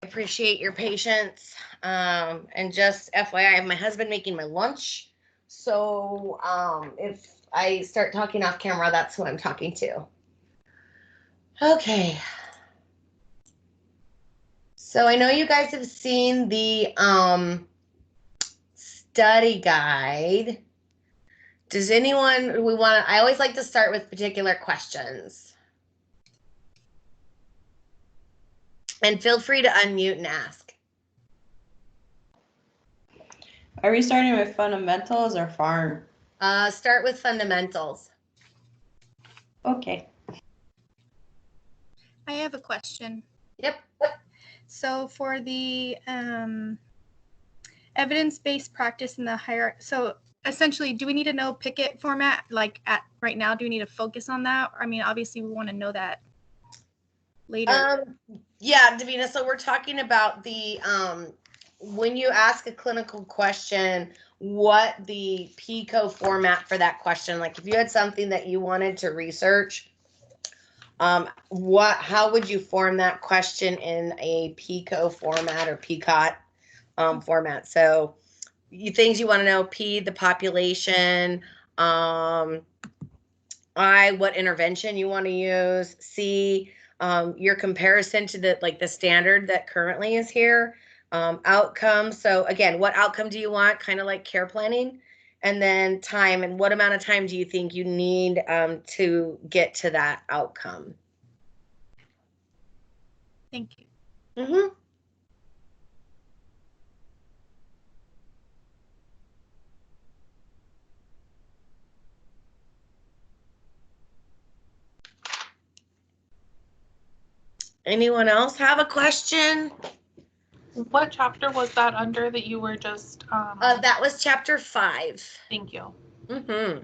Appreciate your patience. And just FYI, I have my husband making my lunch. So if I start talking off camera, that's who I'm talking to. Okay. So I know you guys have seen the study guide. Does anyone, I always like to start with particular questions. And feel free to unmute and ask. Are we starting with fundamentals or farm? Start with fundamentals. Okay. I have a question. Yep. So for the evidence-based practice in the hierarchy, so essentially, do we need to know Pickett format? Like at right now, do we need to focus on that? I mean, obviously, we want to know that later. Yeah, Davina. So we're talking about the when you ask a clinical question, what the PICO format for that question. Like if you had something that you wanted to research, how would you form that question in a PICO format or PICOT format? So things you want to know: P, the population, I, what intervention you want to use, C, your comparison to the standard that currently is here, outcome. So again, what outcome do you want? Kind of like care planning. And then time, and what amount of time do you think you need to get to that outcome? Thank you. Mm-hmm. Anyone else have a question? What chapter was that under that you were just? That was chapter 5. Thank you. Mm-hmm.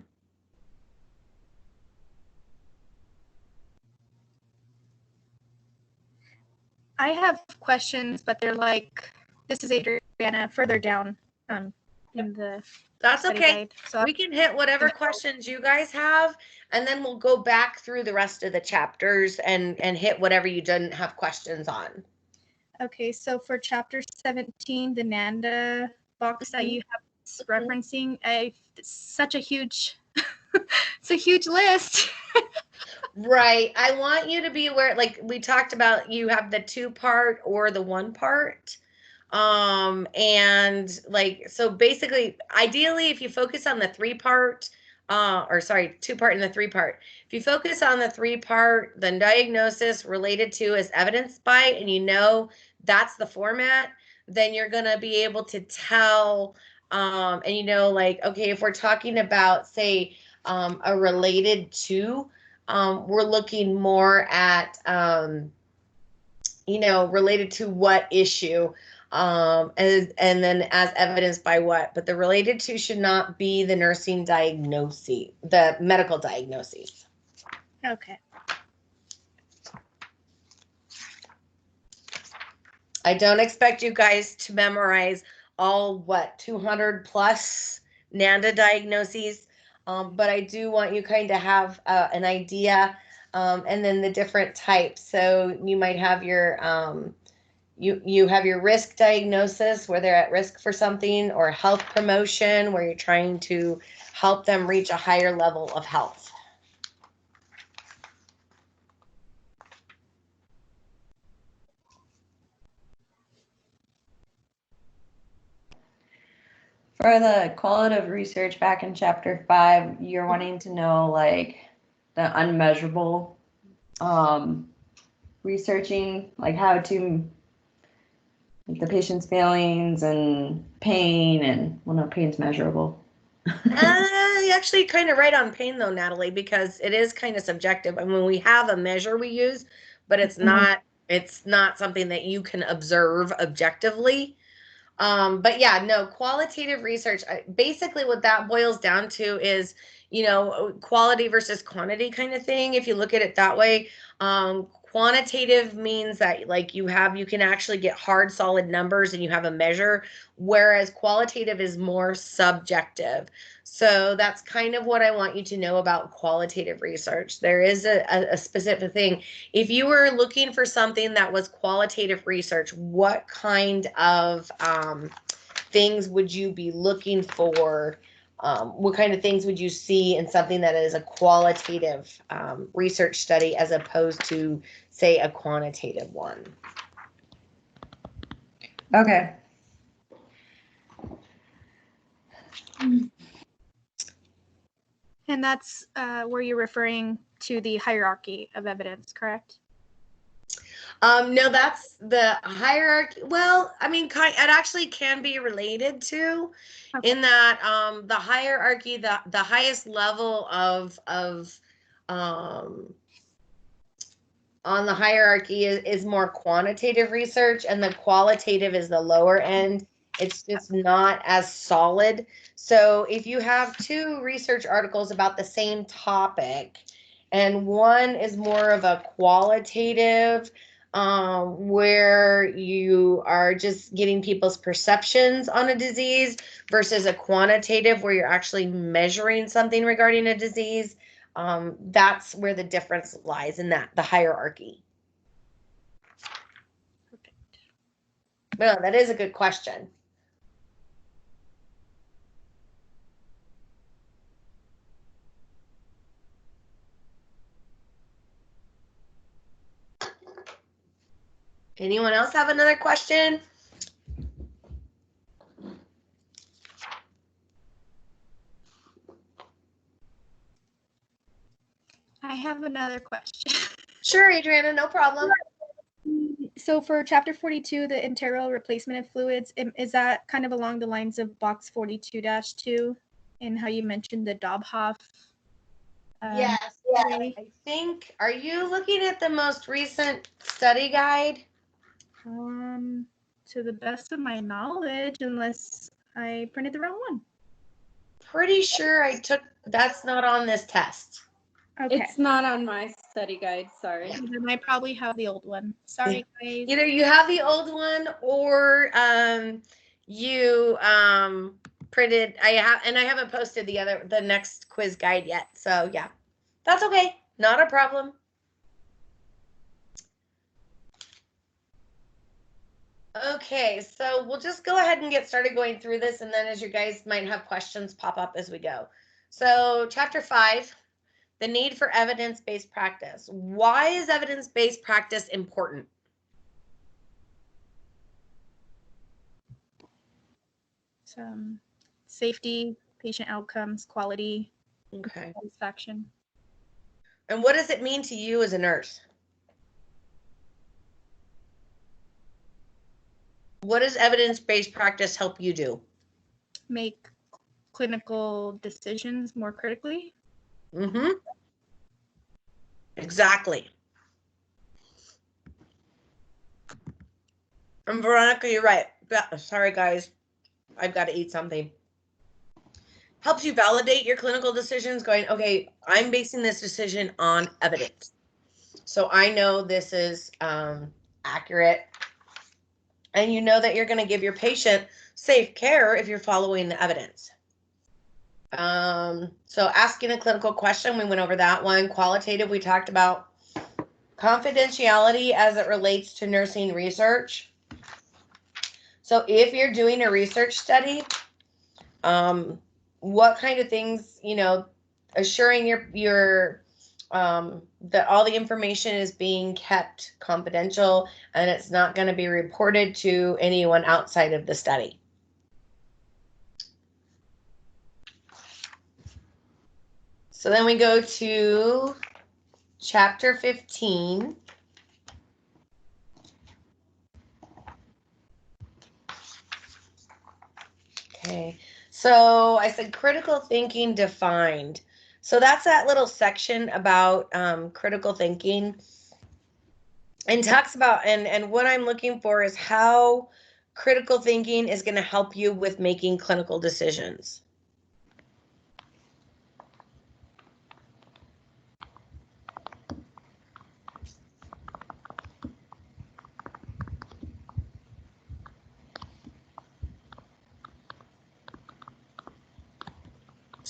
I have questions, but they're like, this is Adriana further down in the That's study okay. guide. So We can hit whatever questions you guys have, and then we'll go back through the rest of the chapters and hit whatever you didn't have questions on. Okay, so for chapter 17, the NANDA box that you have referencing, it's such a huge, it's a huge list. Right. I want you to be aware, like we talked about, you have the 2-part or the 1-part. And like, so basically, ideally, if you focus on the 3-part, 2-part and the 3-part, if you focus on the 3-part, then diagnosis related to is evidenced by, and you know that's the format, then you're going to be able to tell, and you know, like, okay, if we're talking about, say, a related to, we're looking more at, you know, related to what issue, and then as evidenced by what, but the related to should not be the nursing diagnosis, the medical diagnoses. Okay. I don't expect you guys to memorize all 200 plus NANDA diagnoses, but I do want you kind of have an idea, and then the different types. So you might have your you have your risk diagnosis where they're at risk for something, or health promotion where you're trying to help them reach a higher level of health. For the qualitative research back in chapter 5, you're wanting to know like the unmeasurable researching, like how to, like the patient's feelings and pain, and well, no, pain's measurable. Actually kind of right on pain though, Natalie, because it is kind of subjective. I mean, we have a measure we use, but it's not something that you can observe objectively. But yeah, no, qualitative research, basically what that boils down to is, you know, quality versus quantity kind of thing. If you look at it that way, quantitative means that like you can actually get hard, solid numbers and you have a measure, whereas qualitative is more subjective. So that's kind of what I want you to know about qualitative research. There is a specific thing. If you were looking for something that was qualitative research, what kind of things would you be looking for? What kind of things would you see in something that is a qualitative research study as opposed to, say, a quantitative one? Okay. And that's where you're referring to the hierarchy of evidence, correct? No, that's the hierarchy. Well, I mean, it actually can be related to, Okay. in that the hierarchy, the highest level of on the hierarchy is more quantitative research, and the qualitative is the lower end. It's just not as solid. So if you have two research articles about the same topic, and one is more of a qualitative, where you are just getting people's perceptions on a disease, versus a quantitative where you're actually measuring something regarding a disease, that's where the difference lies, in that the hierarchy. Perfect. Well, that is a good question. Anyone else have another question? I have another question. Sure, Adriana, no problem. So for chapter 42, the enteral replacement of fluids, is that kind of along the lines of box 42-2 in how you mentioned the Dobhoff? Yes. study? I think, are you looking at the most recent study guide? To the best of my knowledge, unless I printed the wrong one. Pretty sure that's not on this test. Okay. It's not on my study guide, sorry. Then I probably have the old one. Sorry, guys. Either you have the old one, or you printed. I haven't posted the next quiz guide yet. So yeah, that's okay. Not a problem. Okay, so we'll just go ahead and get started going through this, and then as you guys might have questions pop up as we go. So chapter 5, the need for evidence-based practice. Why is evidence-based practice important? Safety, patient outcomes, quality, Okay. satisfaction. And what does it mean to you as a nurse? What does evidence-based practice help you do? Make clinical decisions more critically. Mm-hmm. Exactly. And Veronica, you're right. Sorry, guys. I've got to eat something. Helps you validate your clinical decisions, going, okay, I'm basing this decision on evidence. So I know this is accurate. And you know that you're going to give your patient safe care if you're following the evidence. So asking a clinical question, we went over that one. Qualitative, we talked about confidentiality as it relates to nursing research. So if you're doing a research study, what kind of things, assuring that all the information is being kept confidential and it's not going to be reported to anyone outside of the study. So then we go to chapter 15. Okay, so I said critical thinking defined. So that's that little section about critical thinking, and talks about, and what I'm looking for is how critical thinking is going to help you with making clinical decisions.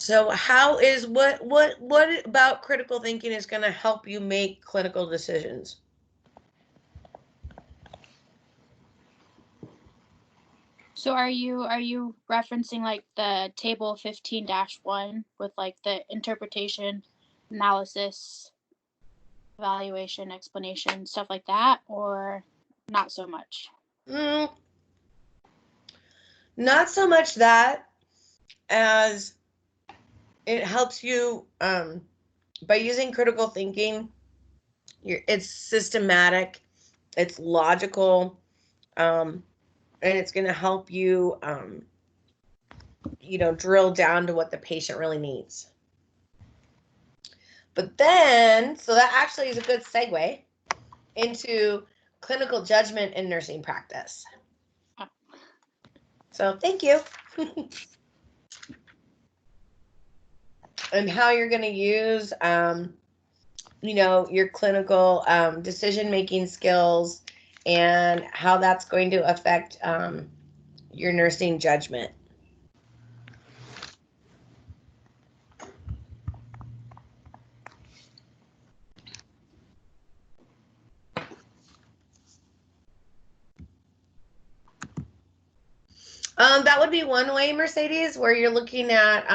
So how is what about critical thinking is going to help you make clinical decisions? So are you referencing like the table 15-1 with like the interpretation, analysis, evaluation, explanation, stuff like that, or not so much? Not so much that, as it helps you by using critical thinking. It's systematic, it's logical, and it's going to help you drill down to what the patient really needs. But then, so that actually is a good segue into clinical judgment in nursing practice. So thank you. And how you're going to use, your clinical decision-making skills and how that's going to affect your nursing judgment. That would be one way, Mercedes, where you're looking at,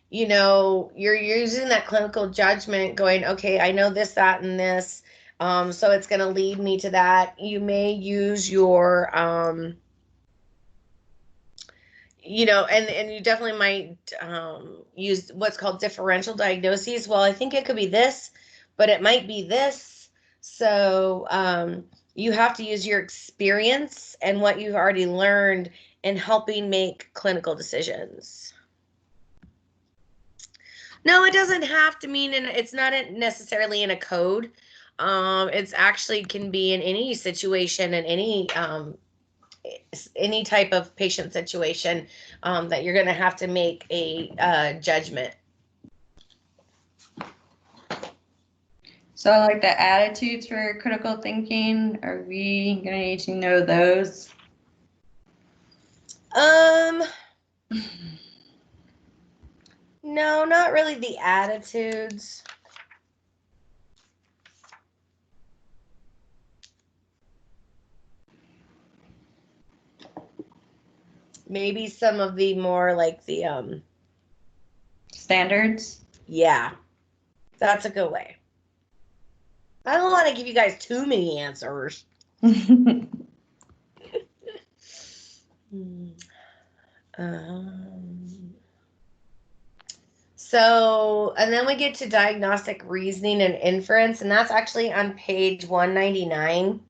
you're using that clinical judgment going, okay, I know this, that, and this. So it's going to lead me to that. You may use your, and you definitely might use what's called differential diagnoses. Well, I think it could be this, but it might be this. So you have to use your experience and what you've already learned in helping make clinical decisions. No, it doesn't have to mean, it's not necessarily in a code. It's actually can be in any situation and any type of patient situation that you're going to have to make a judgment. So like the attitudes for critical thinking, are we going to need to know those? No, not really the attitudes. Maybe some of the more like the standards. Yeah, that's a good way. I don't want to give you guys too many answers. So, and then we get to diagnostic reasoning and inference, and that's actually on page 199.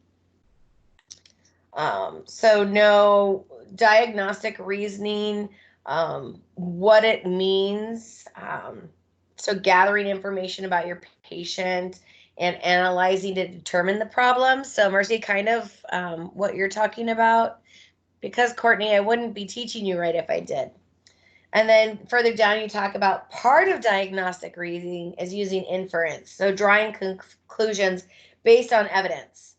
So no diagnostic reasoning, what it means. So gathering information about your patient and analyzing to determine the problem. So Mercy, kind of what you're talking about, because Courtney, I wouldn't be teaching you right if I did. And then further down, you talk about part of diagnostic reasoning is using inference. So drawing conclusions based on evidence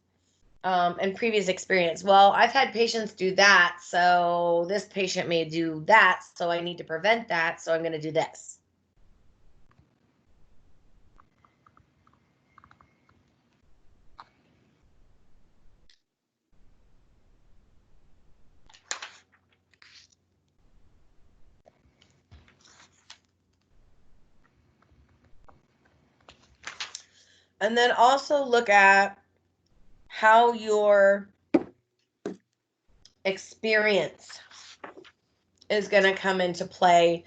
and previous experience. Well, I've had patients do that. So this patient may do that. So I need to prevent that. So I'm going to do this. And then also look at how your experience is going to come into play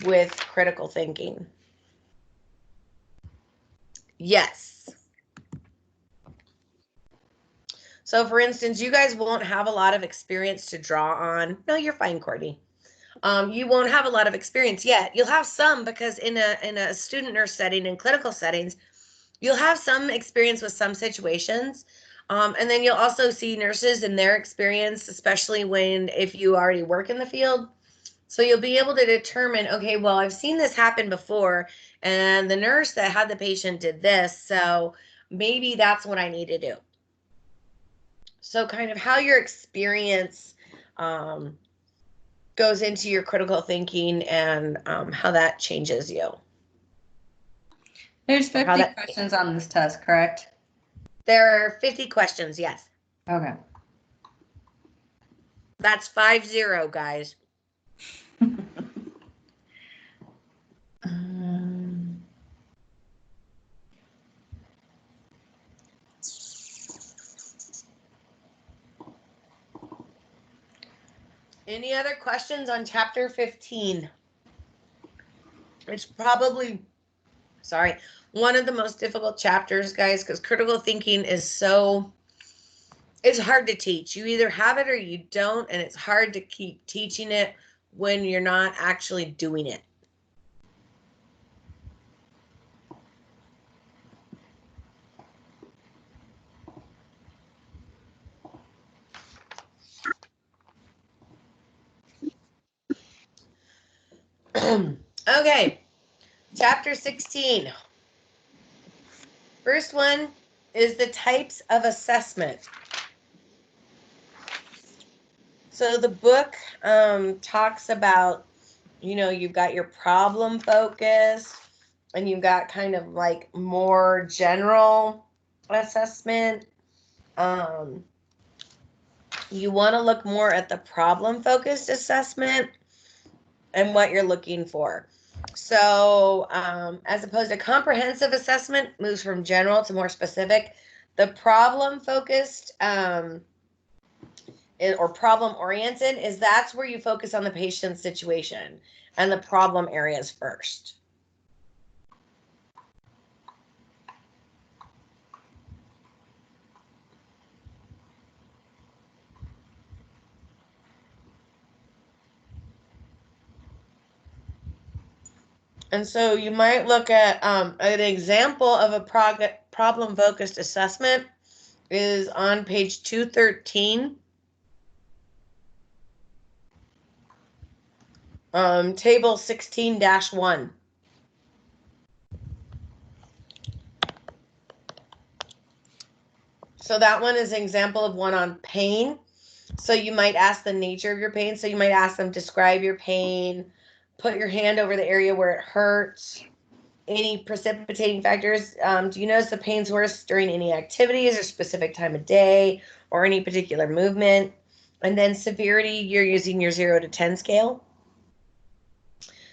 with critical thinking. Yes. So for instance, you guys won't have a lot of experience to draw on. No, you're fine, Courtney. You won't have a lot of experience yet. You'll have some because in a student nurse setting, in clinical settings, you'll have some experience with some situations. And then you'll also see nurses and their experience, especially if you already work in the field. So you'll be able to determine, okay, well, I've seen this happen before, and the nurse that had the patient did this, so maybe that's what I need to do. So kind of how your experience goes into your critical thinking and how that changes you. There's How 50 that- questions on this test, correct? There are 50 questions, yes. Okay. That's 50, guys. Um, Any other questions on chapter 15? It's probably, sorry, one of the most difficult chapters, guys, because critical thinking is so, it's hard to teach. You either have it or you don't, and it's hard to keep teaching it when you're not actually doing it. Okay, chapter 16. First one is the types of assessment. So the book talks about, you know, you've got your problem focus, and you've got kind of like more general assessment. You want to look more at the problem focused assessment and what you're looking for. So as opposed to comprehensive assessment moves from general to more specific. The problem focused or problem oriented is that's where you focus on the patient's situation and the problem areas first. And so you might look at an example of a problem-focused assessment is on page 213. Table 16-1. So that one is an example of one on pain. So you might ask the nature of your pain. So you might ask them, describe your pain, put your hand over the area where it hurts. Any precipitating factors? Do you notice the pain's worse during any activities or specific time of day or any particular movement? And then severity, you're using your 0 to 10 scale.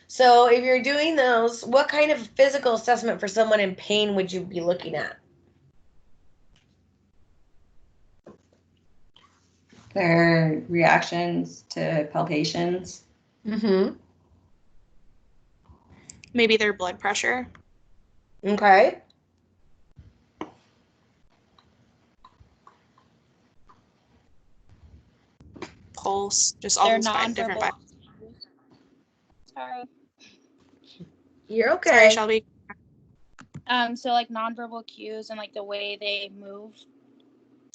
So if you're doing those, what kind of physical assessment for someone in pain would you be looking at? Their reactions to palpations. Mm-hmm. Maybe their blood pressure. Okay. Pulse, just all They're those different nonverbal. vibes. Sorry. You're okay. Sorry, Shelby. So like nonverbal cues and like the way they move,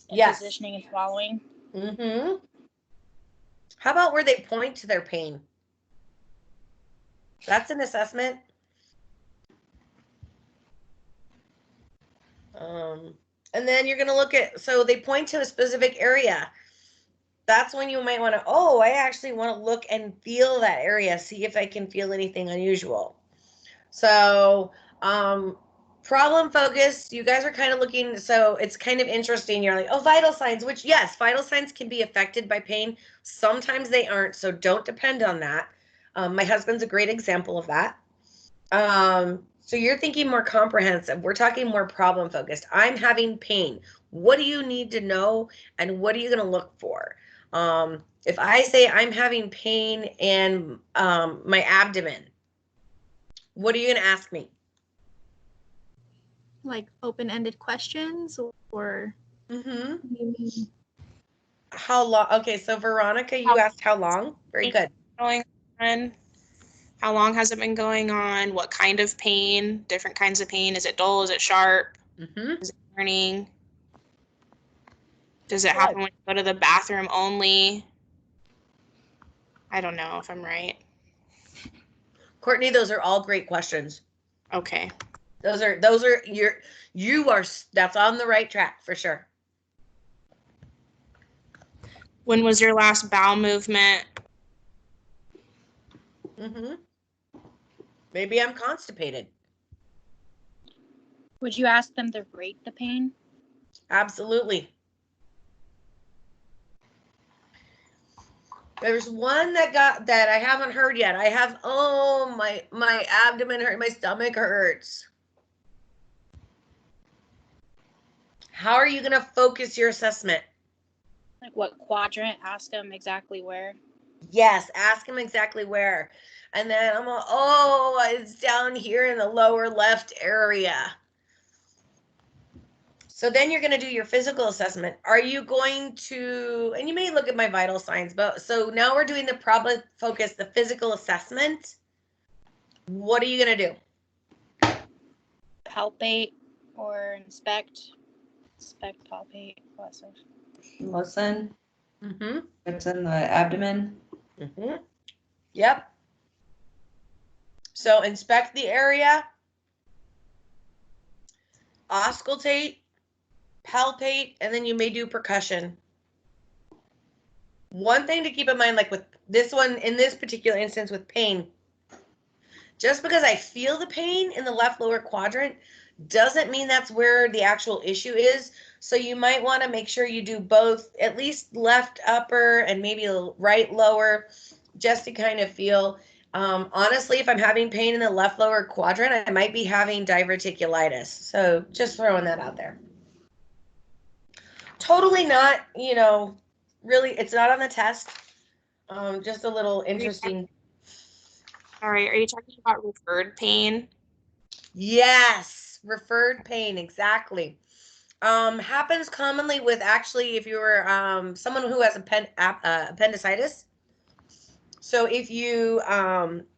and Yes. positioning and swallowing. Mm-hmm. How about where they point to their pain? That's an assessment. And then you're going to look at, so they point to a specific area. That's when you might want to, oh, I actually want to look and feel that area, see if I can feel anything unusual. So, problem focused, you guys are kind of looking, so it's kind of interesting. You're like, oh, vital signs, which yes, vital signs can be affected by pain. Sometimes they aren't, so don't depend on that. My husband's a great example of that. So you're thinking more comprehensive. We're talking more problem focused. I'm having pain. What do you need to know and what are you going to look for? If I say I'm having pain in my abdomen, what are you going to ask me? Like open-ended questions or Mm-hmm. How long? Okay, so Veronica, you asked how long? Very good. Going on. How long has it been going on? What kind of pain? Different kinds of pain. Is it dull? Is it sharp? Mm-hmm. Is it burning? Does it happen when you go to the bathroom only? I don't know if I'm right. Courtney, those are all great questions. Okay. Those are that's on the right track for sure. When was your last bowel movement? Mm-hmm. Maybe I'm constipated. Would you ask them to rate the pain? Absolutely. There's one that I haven't heard yet. I have, oh, my abdomen hurt, my stomach hurts. How are you going to focus your assessment? Like what quadrant? Ask them exactly where. Yes, ask them exactly where. And then I'm like, oh, it's down here in the lower left area. So then you're going to do your physical assessment. Are you going to, and you may look at my vital signs, but so now we're doing the problem focus, the physical assessment. What are you going to do? Palpate or inspect. Inspect, palpate, all that stuff. Listen, Mm-hmm. it's in the abdomen. Mm-hmm. Yep. So inspect the area, auscultate, palpate, and then you may do percussion. One thing to keep in mind, like with this one, in this particular instance with pain, just because I feel the pain in the left lower quadrant doesn't mean that's where the actual issue is. So you might want to make sure you do both, at least left upper and maybe right lower, just to kind of feel. Honestly, if I'm having pain in the left lower quadrant, I might be having diverticulitis. So just throwing that out there. Totally not, really, it's not on the test. Just a little interesting. All right, are you talking about referred pain? Yes, referred pain, exactly. Happens commonly with actually if you're someone who has appendicitis. So if you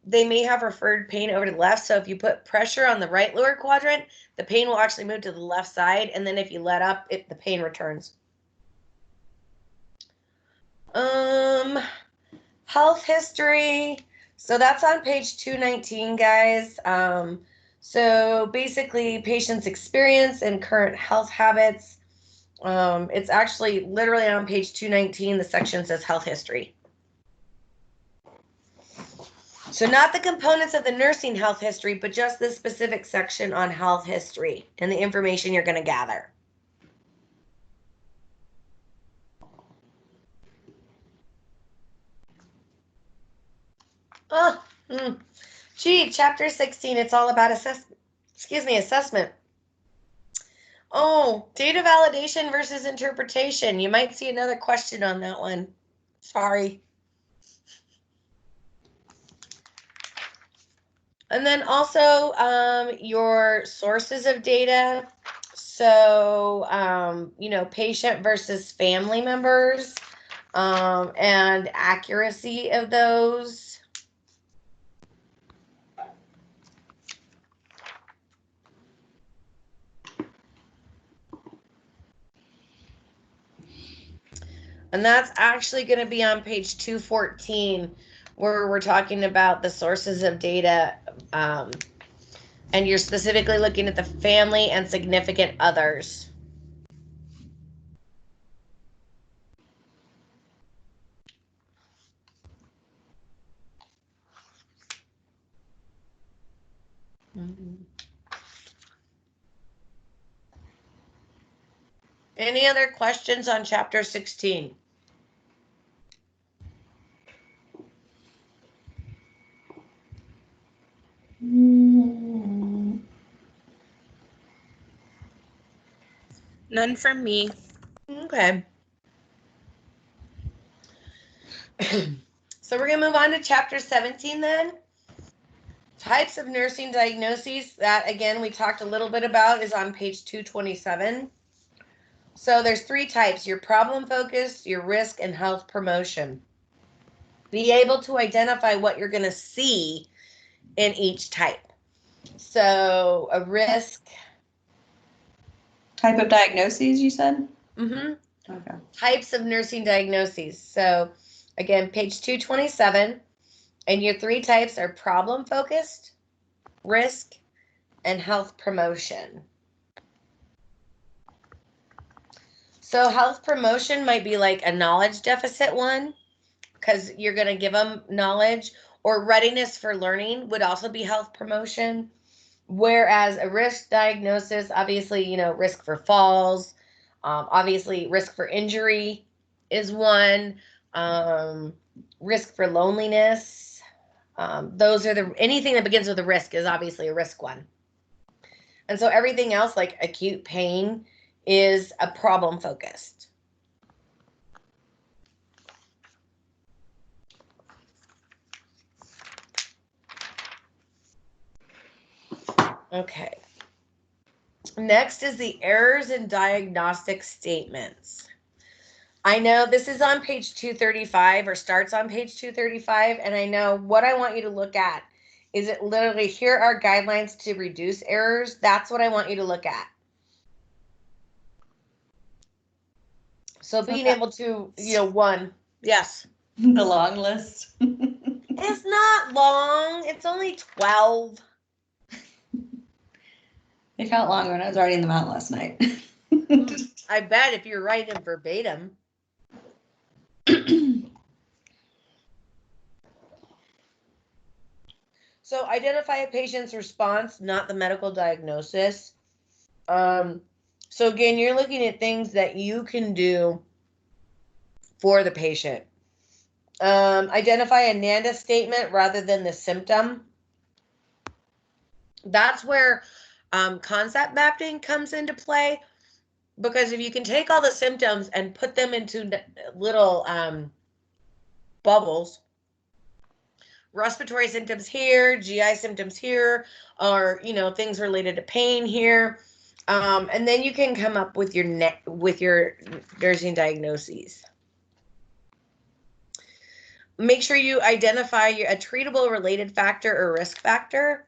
they may have referred pain over to the left. So if you put pressure on the right lower quadrant, the pain will actually move to the left side, and then if you let up, the pain returns. Health history. So that's on page 219, guys. So basically, patient's experience and current health habits. It's actually literally on page 219. The section says health history. So not the components of the nursing health history, but just this specific section on health history and the information you're going to gather. Oh, gee, chapter 16, it's all about assessment. Oh, data validation versus interpretation. You might see another question on that one. Sorry. And then also your sources of data. So, patient versus family members and accuracy of those. And that's actually going to be on page 214, where we're talking about the sources of data. And you're specifically looking at the family and significant others. Any other questions on chapter 16? None from me. Okay. So we're going to move on to chapter 17 then. Types of nursing diagnoses. That, again, we talked a little bit about is on page 227. So there's 3 types: your problem focused, your risk, and health promotion. Be able to identify what you're going to see in each type. So a risk. Type of diagnoses, you said? Mm-hmm. Okay. Types of nursing diagnoses. So again, page 227. And your 3 types are problem focused, risk, and health promotion. So health promotion might be like a knowledge deficit one, because you're going to give them knowledge, or readiness for learning would also be health promotion. Whereas a risk diagnosis, obviously, risk for falls, obviously risk for injury is one, risk for loneliness. Those are anything that begins with a risk is obviously a risk one. And so everything else like acute pain is a problem focused. Okay. Next is the errors in diagnostic statements. I know this is on page 235 or starts on page 235, and I know what I want you to look at is it literally here are guidelines to reduce errors. That's what I want you to look at. So being able to, one, yes. The long list. It's not long. It's only 12. It felt long when I was writing them out last night. I bet if you're writing them verbatim. So identify a patient's response, not the medical diagnosis. So again, you're looking at things that you can do for the patient. Identify a NANDA statement rather than the symptom. That's where concept mapping comes into play, because if you can take all the symptoms and put them into little bubbles, respiratory symptoms here, GI symptoms here, or things related to pain here, and then you can come up with your nursing diagnoses. Make sure you identify a treatable related factor or risk factor.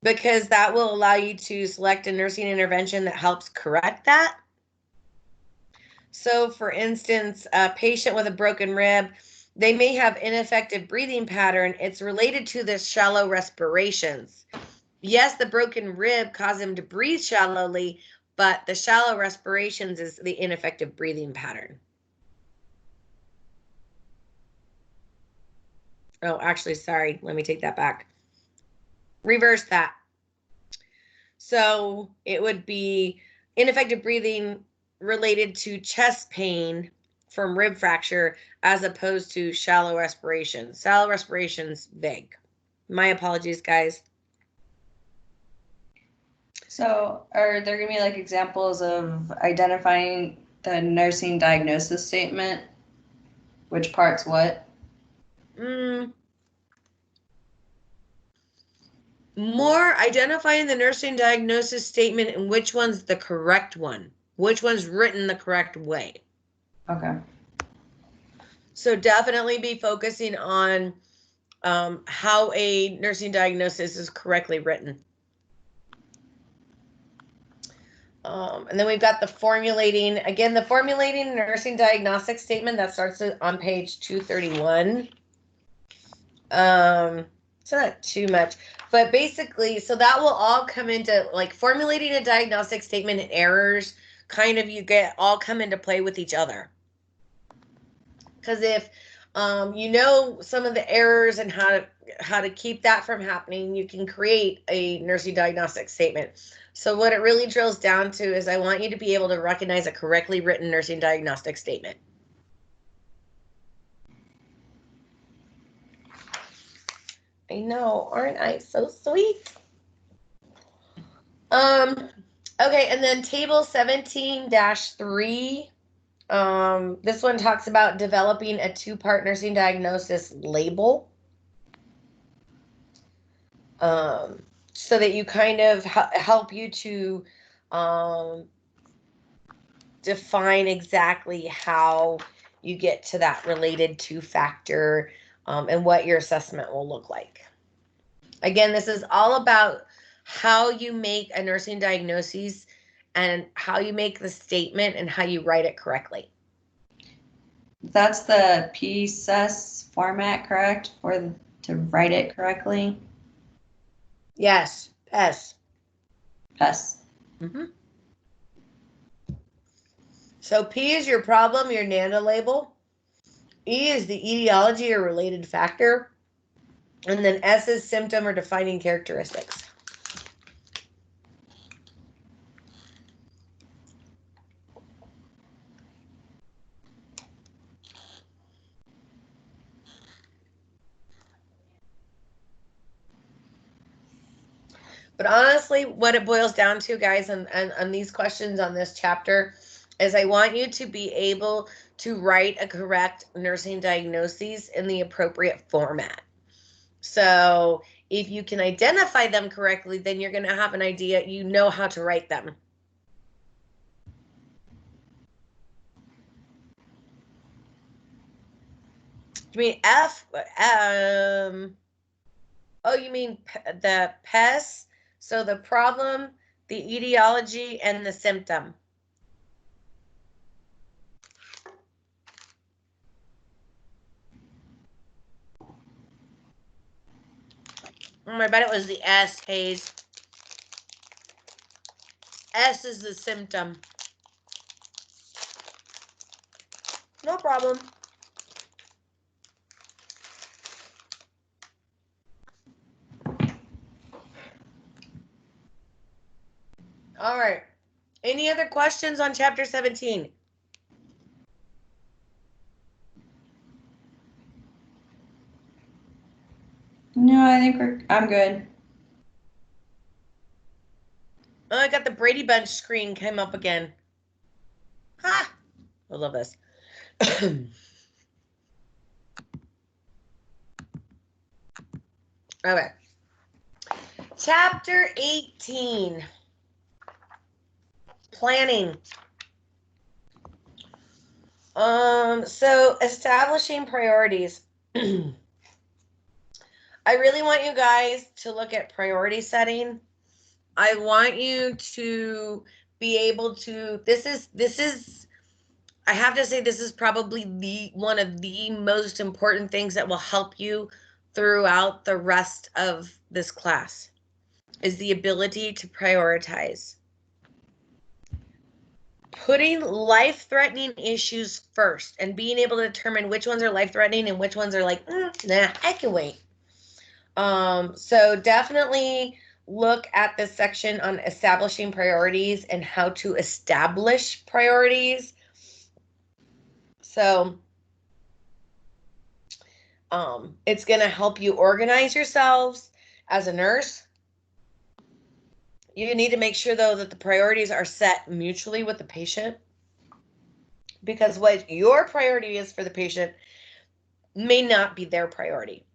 Because that will allow you to select a nursing intervention that helps correct that. So for instance, a patient with a broken rib, they may have ineffective breathing pattern. It's related to the shallow respirations. Yes, the broken rib caused them to breathe shallowly, but the shallow respirations is the ineffective breathing pattern. Oh, actually, sorry. Let me take that back. Reverse that. So it would be ineffective breathing related to chest pain from rib fracture as opposed to shallow respiration. Shallow respiration's vague. My apologies, guys. So are there going to be like examples of identifying the nursing diagnosis statement? Which part's what? More identifying the nursing diagnosis statement and which one's the correct one. Which one's written the correct way. Okay. So definitely be focusing on how a nursing diagnosis is correctly written. And then we've got the formulating. Again, the formulating nursing diagnostic statement that starts on page 231. It's not too much, but basically, so that will all come into like formulating a diagnostic statement and errors. Kind of all come into play with each other. Because if some of the errors and how to keep that from happening, you can create a nursing diagnostic statement. So what it really drills down to is I want you to be able to recognize a correctly written nursing diagnostic statement. I know, aren't I so sweet? Okay, and then table 17-3. This one talks about developing a two-part nursing diagnosis label. So that you kind of help you to define exactly how you get to that related to factor and what your assessment will look like. Again, this is all about how you make a nursing diagnosis and how you make the statement and how you write it correctly. That's the PSES format, correct? To write it correctly? Yes, PES. PES. Mm-hmm. So P is your problem, your NANDA label. E is the etiology or related factor. And then S is symptom or defining characteristics. But honestly, what it boils down to, guys, on these questions on this chapter, is I want you to be able to write a correct nursing diagnoses in the appropriate format. So if you can identify them correctly, then you're going to have an idea. You know how to write them. You mean F? Oh, you mean the PES? So the problem, the etiology, and the symptom. I bet it was the S, Hayes. S is the symptom. No problem. All right. Any other questions on chapter 17? No, I think I'm good. Oh, I got the Brady Bunch screen came up again. Ha! I love this. Okay. Chapter 18. Planning. So establishing priorities. I really want you guys to look at priority setting. I want you to be able to, this is, I have to say, this is probably one of the most important things that will help you throughout the rest of this class, is the ability to prioritize. Putting life-threatening issues first and being able to determine which ones are life-threatening and which ones are like, nah, I can wait. So definitely look at this section on establishing priorities and how to establish priorities. So it's going to help you organize yourselves as a nurse. You need to make sure, though, that the priorities are set mutually with the patient, because what your priority is for the patient may not be their priority.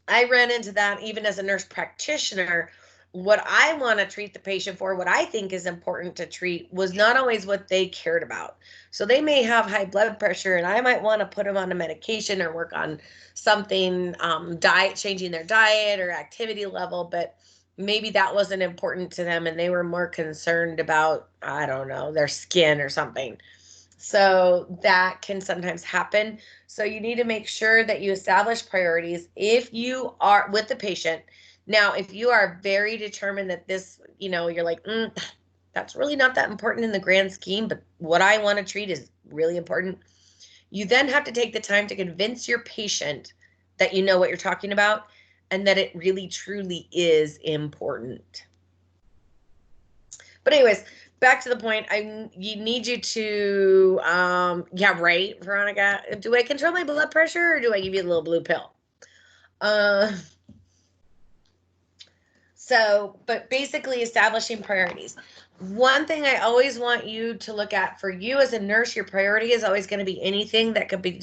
I ran into that even as a nurse practitioner. What I want to treat the patient for, what I think is important to treat, was not always what they cared about. So they may have high blood pressure and I might want to put them on a medication or work on something, diet, changing their diet or activity level, but maybe that wasn't important to them and they were more concerned about, I don't know, their skin or something. So that can sometimes happen. So you need to make sure that you establish priorities if you are with the patient. Now, if you are very determined that this, you're like, that's really not that important in the grand scheme, but what I want to treat is really important. You then have to take the time to convince your patient that you know what you're talking about and that it really truly is important. But anyways, back to the point. You need you to, yeah, right, Veronica. Do I control my blood pressure or do I give you a little blue pill? But basically establishing priorities. One thing I always want you to look at for you as a nurse, your priority is always going to be anything that could be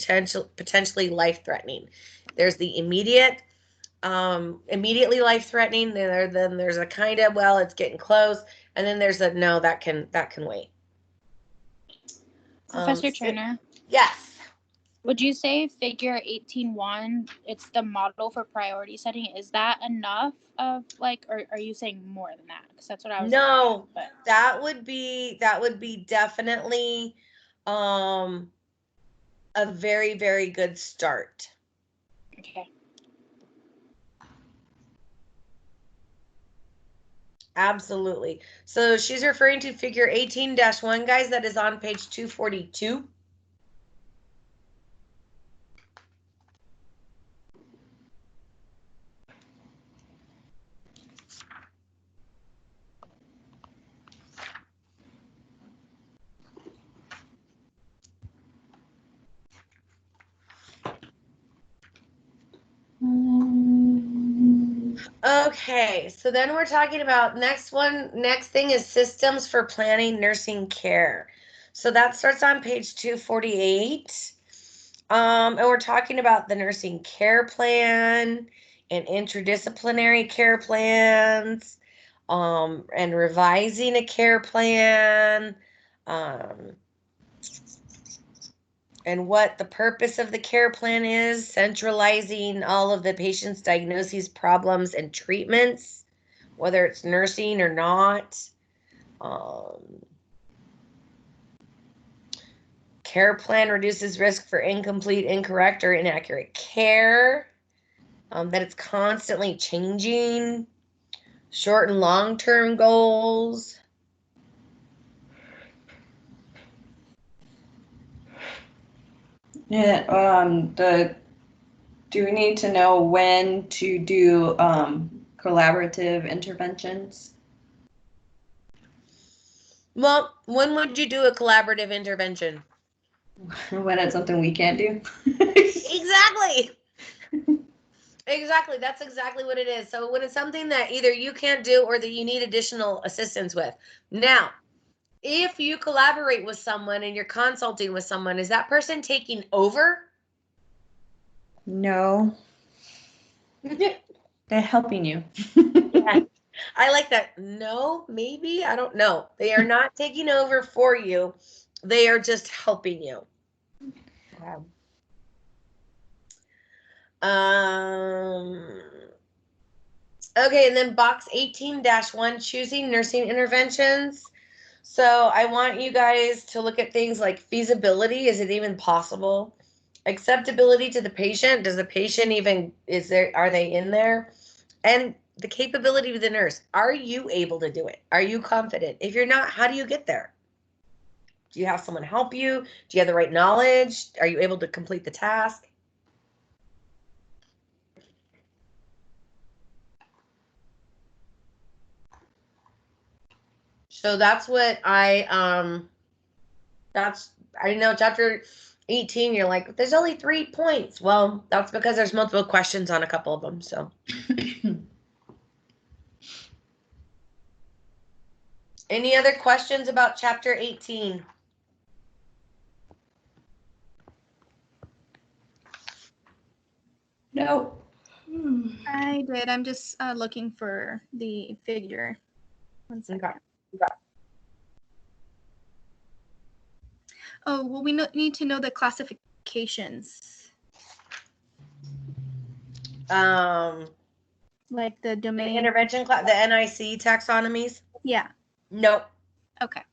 potentially life-threatening. There's the immediately life-threatening. Then there's a kind of, well, it's getting close. And then there's a, no, that can wait. Professor Turner? Yes. Would you say figure 18.1, it's the model for priority setting? Is that enough of or are you saying more than that? Because that's what I was No, thinking, that would be definitely a very, very good start. Okay. Absolutely. So she's referring to figure 18-1, guys, that is on page 242. Okay, so then we're talking about next thing is systems for planning nursing care. So that starts on page 248. And we're talking about the nursing care plan and interdisciplinary care plans, and revising a care plan, and what the purpose of the care plan is, centralizing all of the patient's diagnoses, problems, and treatments, whether it's nursing or not. Care plan reduces risk for incomplete, incorrect, or inaccurate care. That it's constantly changing. Short and long-term goals. Yeah, do we need to know when to do collaborative interventions? Well, when would you do a collaborative intervention? When it's something we can't do? Exactly. Exactly. That's exactly what it is. So when it's something that either you can't do or that you need additional assistance with. Now, if you collaborate with someone and you're consulting with someone, is that person taking over? No. They're helping you. Yeah. I like that. No, maybe. I don't know. They are not taking over for you. They are just helping you. Okay. Okay, and then box 18-1, choosing nursing interventions. So I want you guys to look at things like feasibility. Is it even possible? Acceptability to the patient. Does the patient even, are they in there? And the capability of the nurse. Are you able to do it? Are you confident? If you're not, how do you get there? Do you have someone help you? Do you have the right knowledge? Are you able to complete the task? So that's what I know chapter 18, you're like, there's only 3 points. Well, that's because there's multiple questions on a couple of them. So any other questions about chapter 18? No. I did. I'm just looking for the figure. One second. Okay. Oh, well, we need to know the classifications, like the The domain. intervention class, the NIC taxonomies? Yeah. Nope. Okay.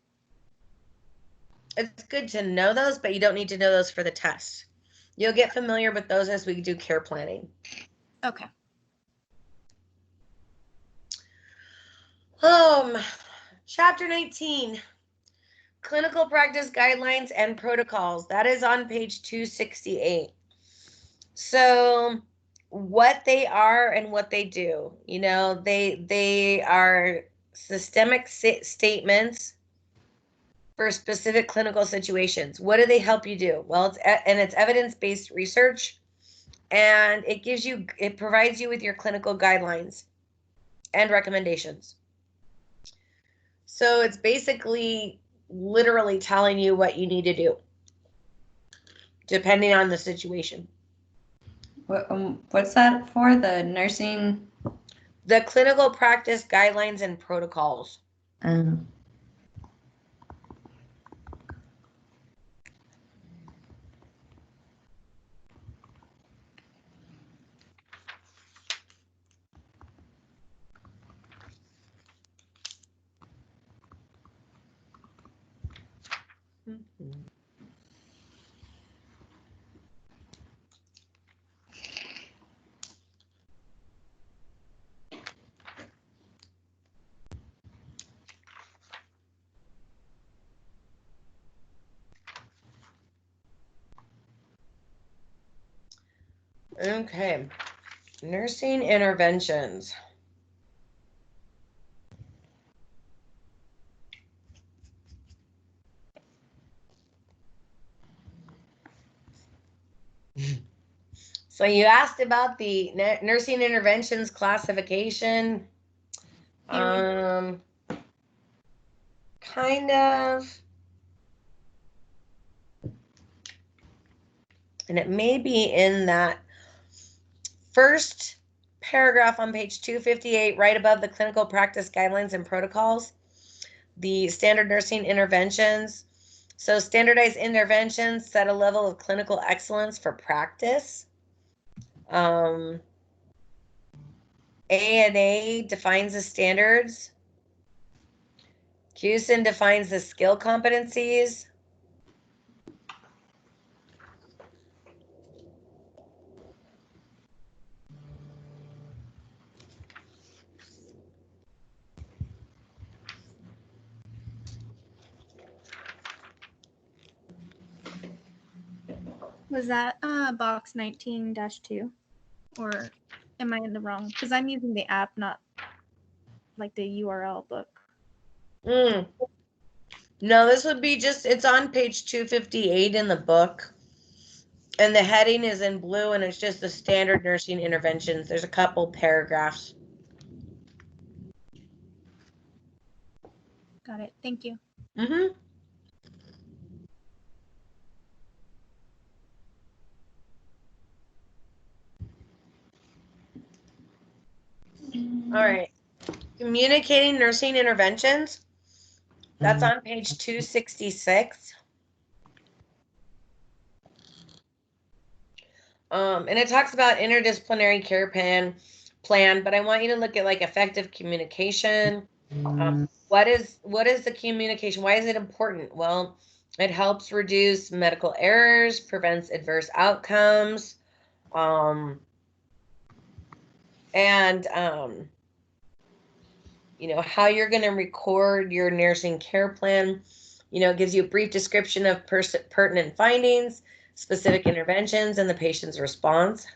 It's good to know those, but you don't need to know those for the test. You'll get familiar with those as we do care planning. Okay. Chapter 19, clinical practice guidelines and protocols. That is on page 268. So what they are and what they do, they are systemic statements for specific clinical situations. What do they help you do? Well, it's evidence-based research, and it provides you with your clinical guidelines and recommendations. So it's basically literally telling you what you need to do, depending on the situation. What's that for? The nursing? The clinical practice guidelines and protocols. Mm-hmm. Okay. Nursing interventions. So you asked about the nursing interventions classification. Kind of. And it may be in that first paragraph on page 258, right above the clinical practice guidelines and protocols, the standard nursing interventions. So standardized interventions set a level of clinical excellence for practice. ANA defines the standards. CUSIN defines the skill competencies. Was that box 19-2? Or am I in the wrong? Because I'm using the app, not like the URL book. No, this would be just, it's on page 258 in the book. And the heading is in blue, and it's just the standard nursing interventions. There's a couple paragraphs. Got it. Thank you. Mm-hmm. All right. Communicating nursing interventions. That's on page 266. And it talks about interdisciplinary care plan, but I want you to look at like effective communication. What is the communication? Why is it important? Well, it helps reduce medical errors, prevents adverse outcomes, and you know, how you're going to record your nursing care plan. You know, it gives you a brief description of pertinent findings, specific interventions, and the patient's response.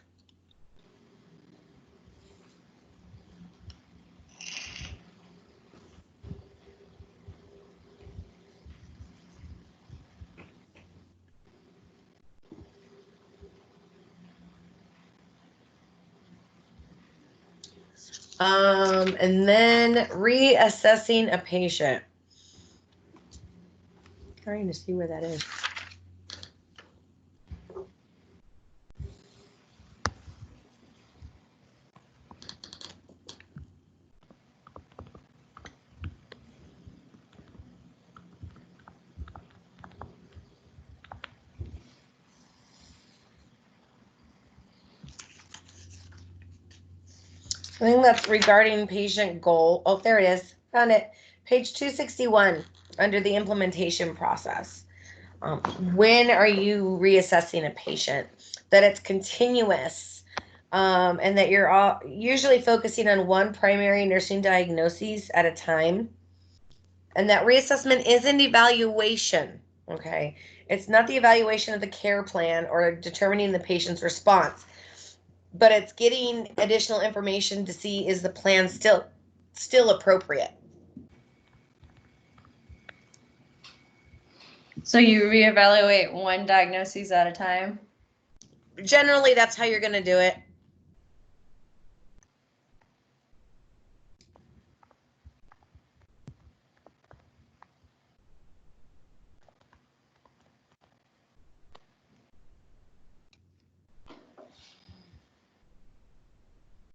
And then reassessing a patient. Trying to see where that is. I think that's regarding patient goal. Oh, there it is. Found it. Page 261 under the implementation process. When are you reassessing a patient? That it's continuous, and that you're all usually focusing on one primary nursing diagnosis at a time. And that reassessment is an evaluation, okay? It's not the evaluation of the care plan or determining the patient's response, but it's getting additional information to see, is the plan still appropriate? So you reevaluate one diagnosis at a time? Generally, that's how you're going to do it.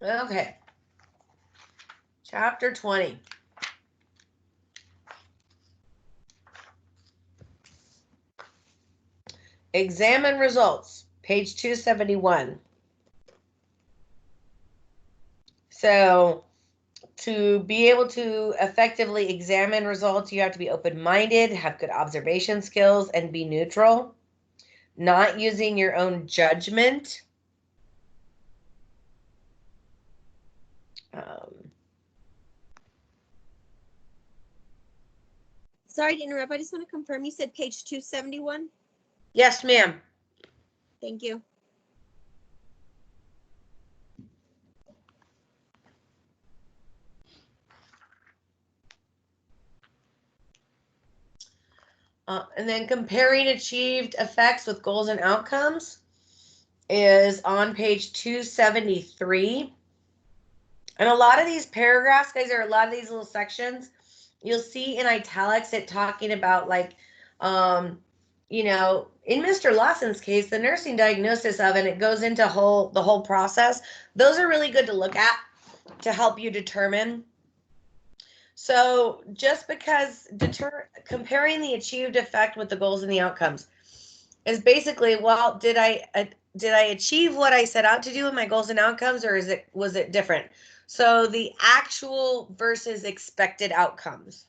Okay. Chapter 20. Examine results, page 271. So to be able to effectively examine results, you have to be open-minded, have good observation skills, and be neutral, not using your own judgment. Sorry to interrupt. I just want to confirm. You said page 271? Yes, ma'am. Thank you. And then comparing achieved effects with goals and outcomes is on page 273. And a lot of these paragraphs, guys, are a lot of these little sections. You'll see in italics it talking about like, you know, in Mr. Lawson's case, the nursing diagnosis of, and it goes into the whole process. Those are really good to look at to help you determine. So just because comparing the achieved effect with the goals and the outcomes is basically, well, did I achieve what I set out to do in my goals and outcomes, or was it different? So the actual versus expected outcomes.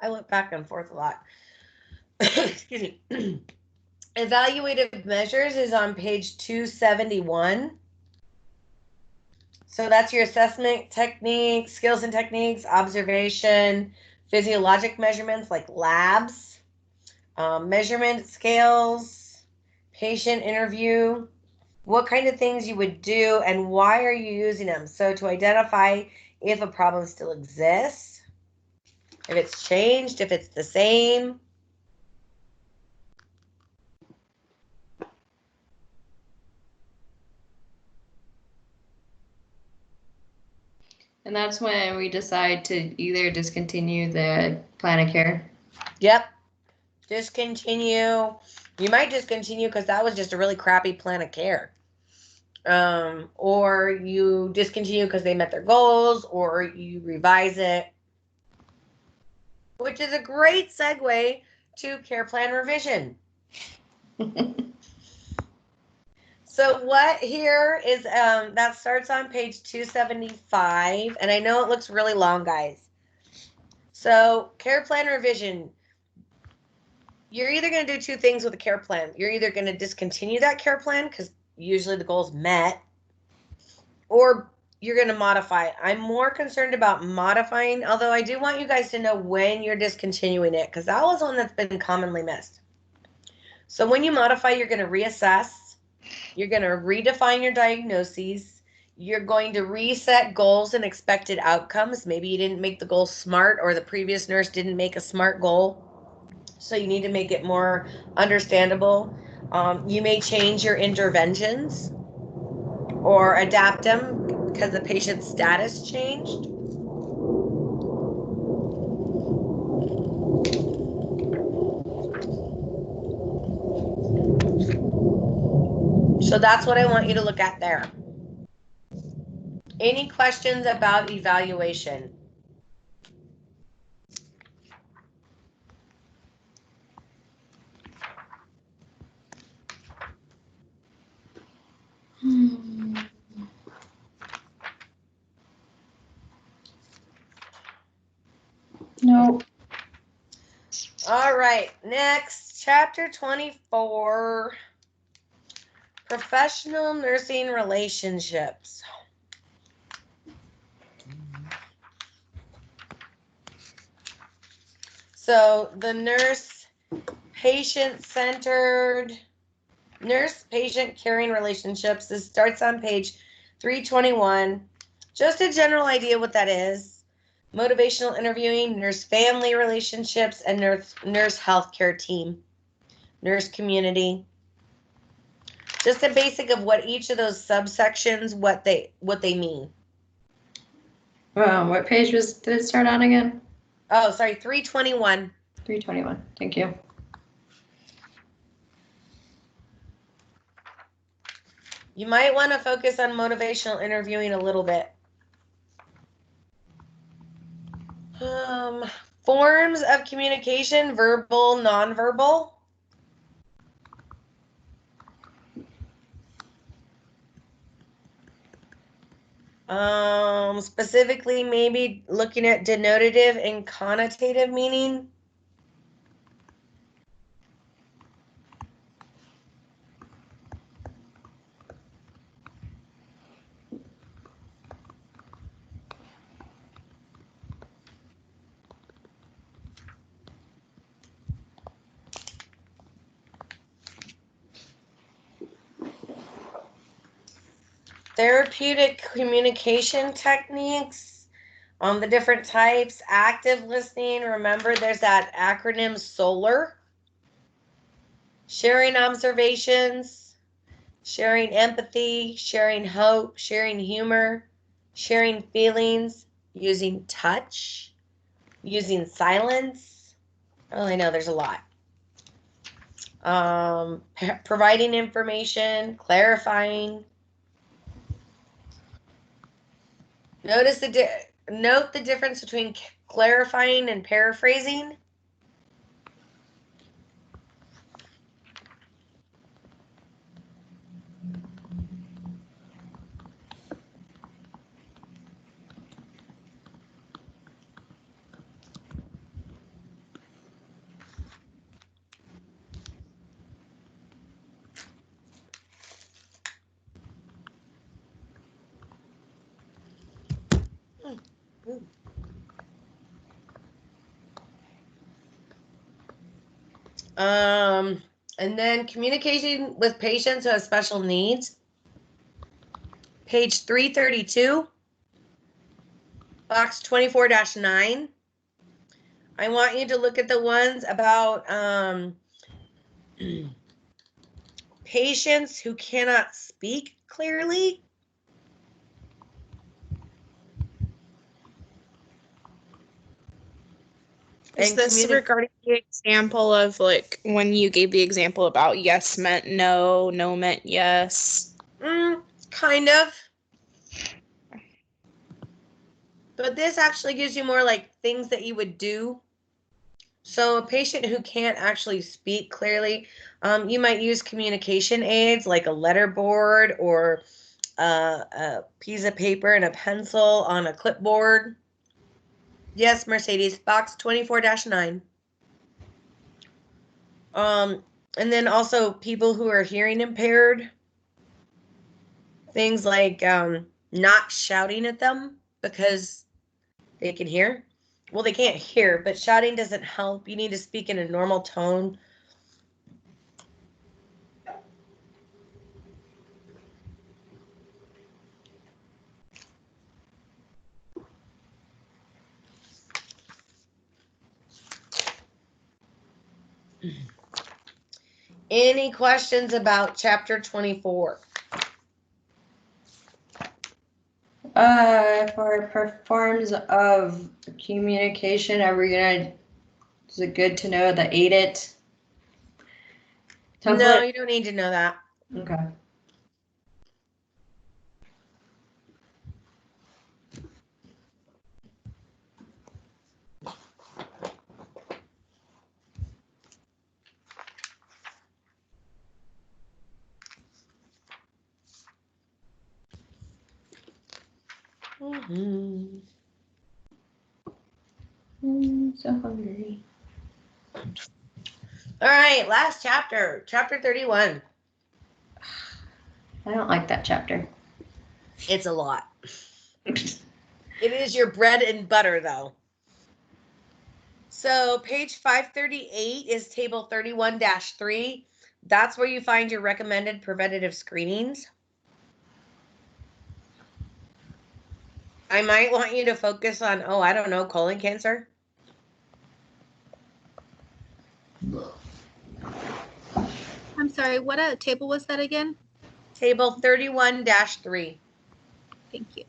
I went back and forth a lot. Excuse me. Evaluative measures is on page 271. So that's your assessment techniques, skills and techniques, observation, physiologic measurements like labs, measurement scales, patient interview, what kind of things you would do and why are you using them. So to identify if a problem still exists, if it's changed, if it's the same. And that's when we decide to either discontinue the plan of care. Yep. Discontinue. You might discontinue because that was just a really crappy plan of care. Or you discontinue because they met their goals, or you revise it. Which is a great segue to care plan revision. So what here is, that starts on page 275, and I know it looks really long, guys. So care plan revision, you're either going to do two things with a care plan. You're either going to discontinue that care plan because usually the goal's met, or you're going to modify it. I'm more concerned about modifying, although I do want you guys to know when you're discontinuing it, because that was one that's been commonly missed. So when you modify, you're going to reassess. You're going to redefine your diagnoses. You're going to reset goals and expected outcomes. Maybe you didn't make the goal SMART, or the previous nurse didn't make a SMART goal. So you need to make it more understandable. You may change your interventions or adapt them because the patient's status changed. So that's what I want you to look at there. Any questions about evaluation? No. All right, next, chapter 24, professional nursing relationships. So the nurse-patient-centered, nurse-patient caring relationships, this starts on page 321. Just a general idea what that is. Motivational interviewing, nurse-family relationships, and nurse healthcare team, nurse community. Just a basic of what each of those subsections, what they mean. What page did it start on again? Oh, sorry, 321. 321. Thank you. You might want to focus on motivational interviewing a little bit. Forms of communication, verbal, nonverbal. Specifically, maybe looking at denotative and connotative meaning. Therapeutic communication techniques on the different types. Active listening. Remember, there's that acronym SOLAR. Sharing observations, sharing empathy, sharing hope, sharing humor, sharing feelings, using touch, using silence. Oh, I know there's a lot. Providing information, clarifying. Note the difference between clarifying and paraphrasing. And then communicating with patients who have special needs. Page 332, box 24-9. I want you to look at the ones about patients who cannot speak clearly. Is this regarding the example of like when you gave the example about yes meant no, no meant yes? Kind of. But this actually gives you more like things that you would do. So a patient who can't actually speak clearly, you might use communication aids like a letter board or a piece of paper and a pencil on a clipboard. Yes, Mercedes, box 24-9. And then also people who are hearing impaired. Things like not shouting at them because they can hear. Well, they can't hear, but shouting doesn't help. You need to speak in a normal tone. Any questions about chapter 24? For forms of communication, is it good to know the AIDIT template? No, you don't need to know that. Okay. Mm-hmm. I'm so hungry. All right, last chapter, chapter 31. I don't like that chapter. It's a lot. It is your bread and butter, though. So page 538 is table 31-3. That's where you find your recommended preventative screenings. I might want you to focus on, I don't know, colon cancer. I'm sorry, what table was that again? Table 31-3. Thank you.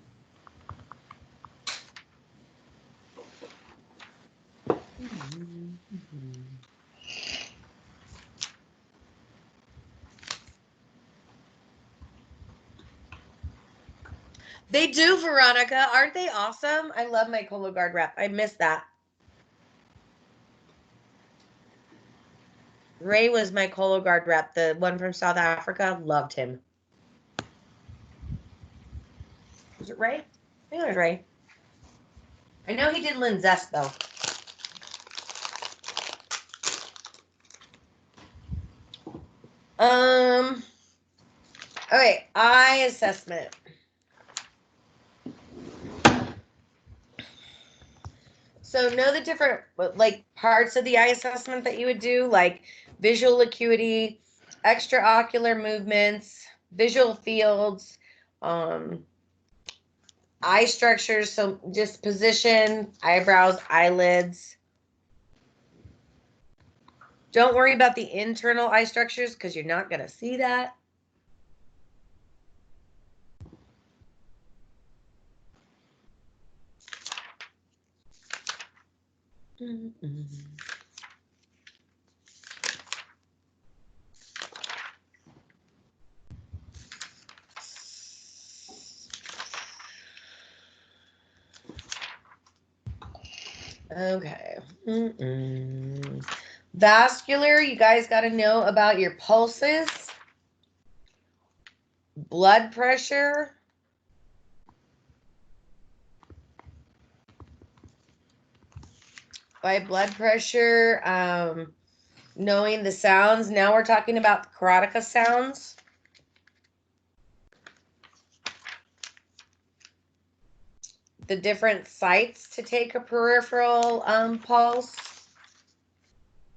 They do, Veronica. Aren't they awesome? I love my Cologuard wrap. I miss that. Ray was my Cologuard rep, the one from South Africa. Loved him. Was it Ray? I think it was Ray. I know he did Linzess, though. Okay, eye assessment. So know the different like parts of the eye assessment that you would do, like visual acuity, extraocular movements, visual fields, Eye structures, so just position, eyebrows, eyelids. Don't worry about the internal eye structures because you're not going to see that. Okay. Vascular, you guys got to know about your pulses, blood pressure, by blood pressure, knowing the sounds. Now we're talking about the Karateka sounds. The different sites to take a peripheral pulse,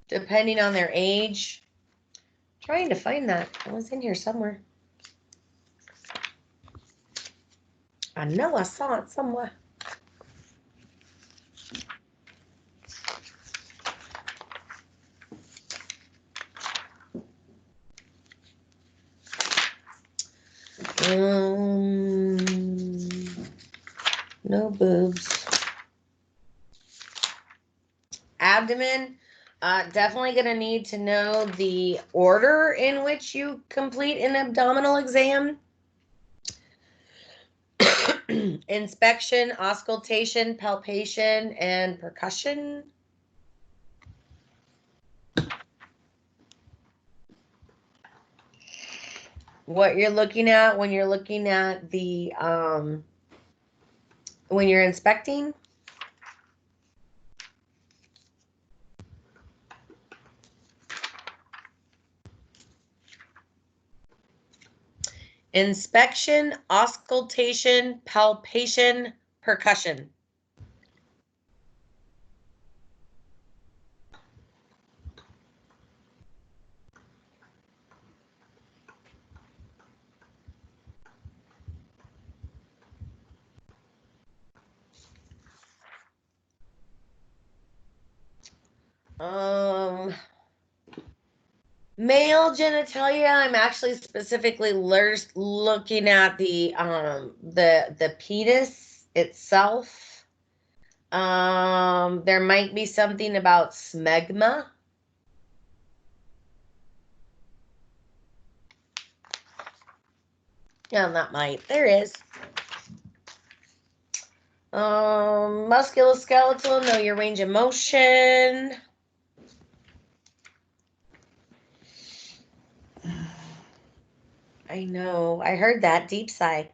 depending on their age. Trying to find that. It was in here somewhere. I know I saw it somewhere. No boobs. Abdomen, definitely going to need to know the order in which you complete an abdominal exam. Inspection, auscultation, palpation, and percussion. What you're looking at when you're looking at the, when you're inspecting. Inspection, auscultation, palpation, percussion. Male genitalia, I'm actually specifically looking at the penis itself. There might be something about smegma. Yeah, not might. There is. Musculoskeletal, know your range of motion. I know. I heard that. Deep sigh.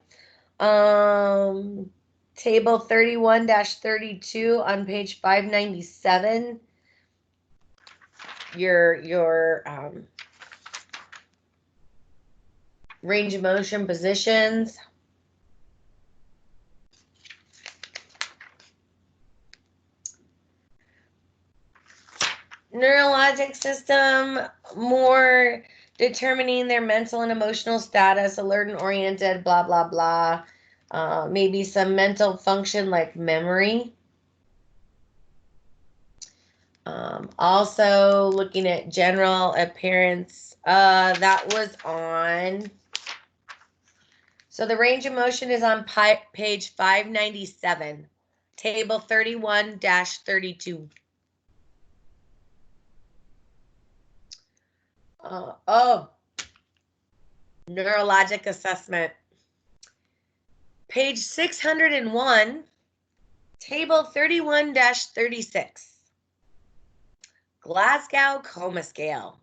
Table 31-32 on page 597. Your range of motion positions. Neurologic system, more determining their mental and emotional status, alert and oriented, blah, blah, blah. Maybe some mental function like memory. Also looking at general appearance. That was on. So the range of motion is on page 597, table 31-32. Neurologic assessment. Page 601, table 31-36. Glasgow Coma Scale.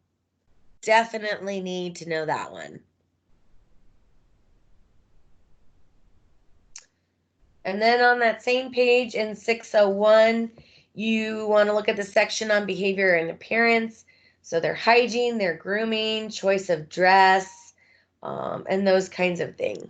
Definitely need to know that one. And then on that same page in 601, you want to look at the section on behavior and appearance. So their hygiene, their grooming, choice of dress, and those kinds of things.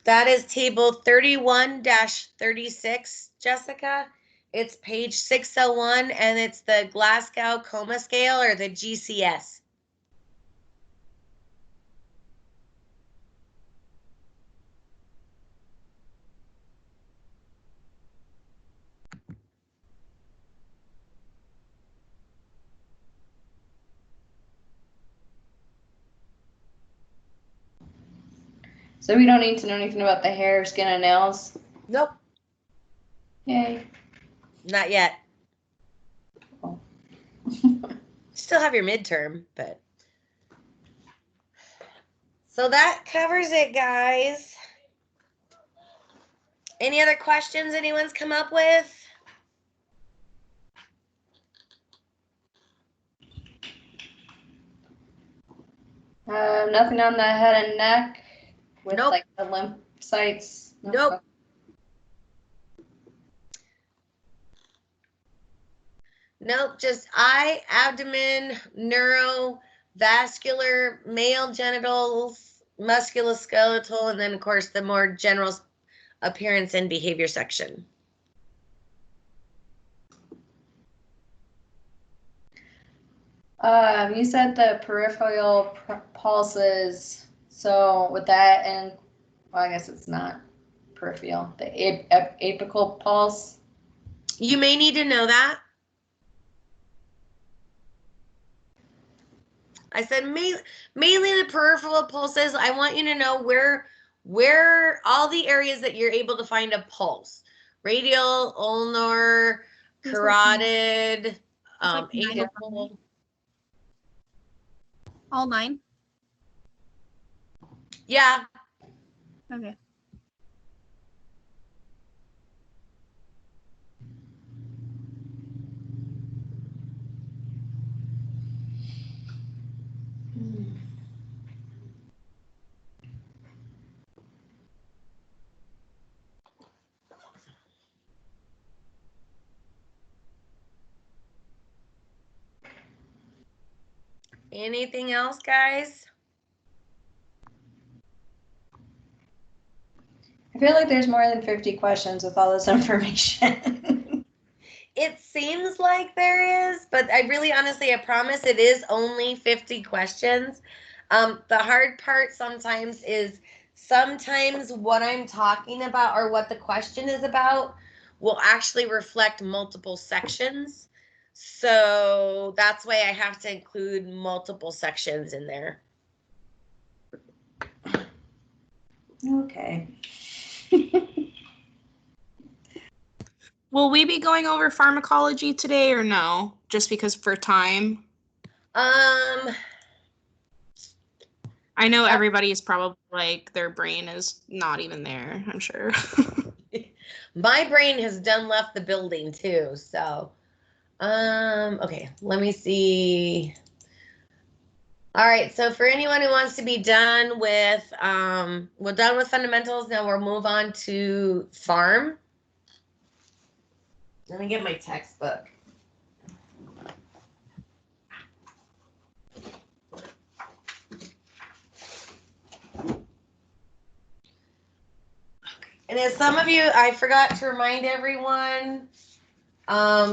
That is table 31-36, Jessica. It's page 601, and it's the Glasgow Coma Scale, or the GCS. So we don't need to know anything about the hair, skin, and nails? Nope, Yay. not yet. Oh. Still have your midterm, but. So that covers it, guys. Any other questions anyone's come up with? Nothing on the head and neck with Nope. like the lymphocytes? Nope. Nope, just eye, abdomen, neuro, vascular, male genitals, musculoskeletal, and then of course the more general appearance and behavior section. You said the peripheral pulses. So with that, and well, I guess it's not peripheral. The apical pulse. You may need to know that. I said mainly the peripheral pulses. I want you to know where all the areas that you're able to find a pulse. Radial, ulnar, carotid, like 9 of apical. All 9? Yeah. Okay. Anything else, guys? I feel like there's more than 50 questions with all this information. It seems like there is, but I really honestly, I promise it is only 50 questions. The hard part sometimes is what I'm talking about or what the question is about will actually reflect multiple sections. So that's why I have to include multiple sections in there. Okay. Will we be going over pharmacology today or no? Just because for time? Um, I know everybody's probably like their brain is not even there, I'm sure. my brain has done left the building too, so okay, let me see. All right, so for anyone who wants to be done with we're done with fundamentals, now we'll move on to pharm. Let me get my textbook. And as some of you, I forgot to remind everyone,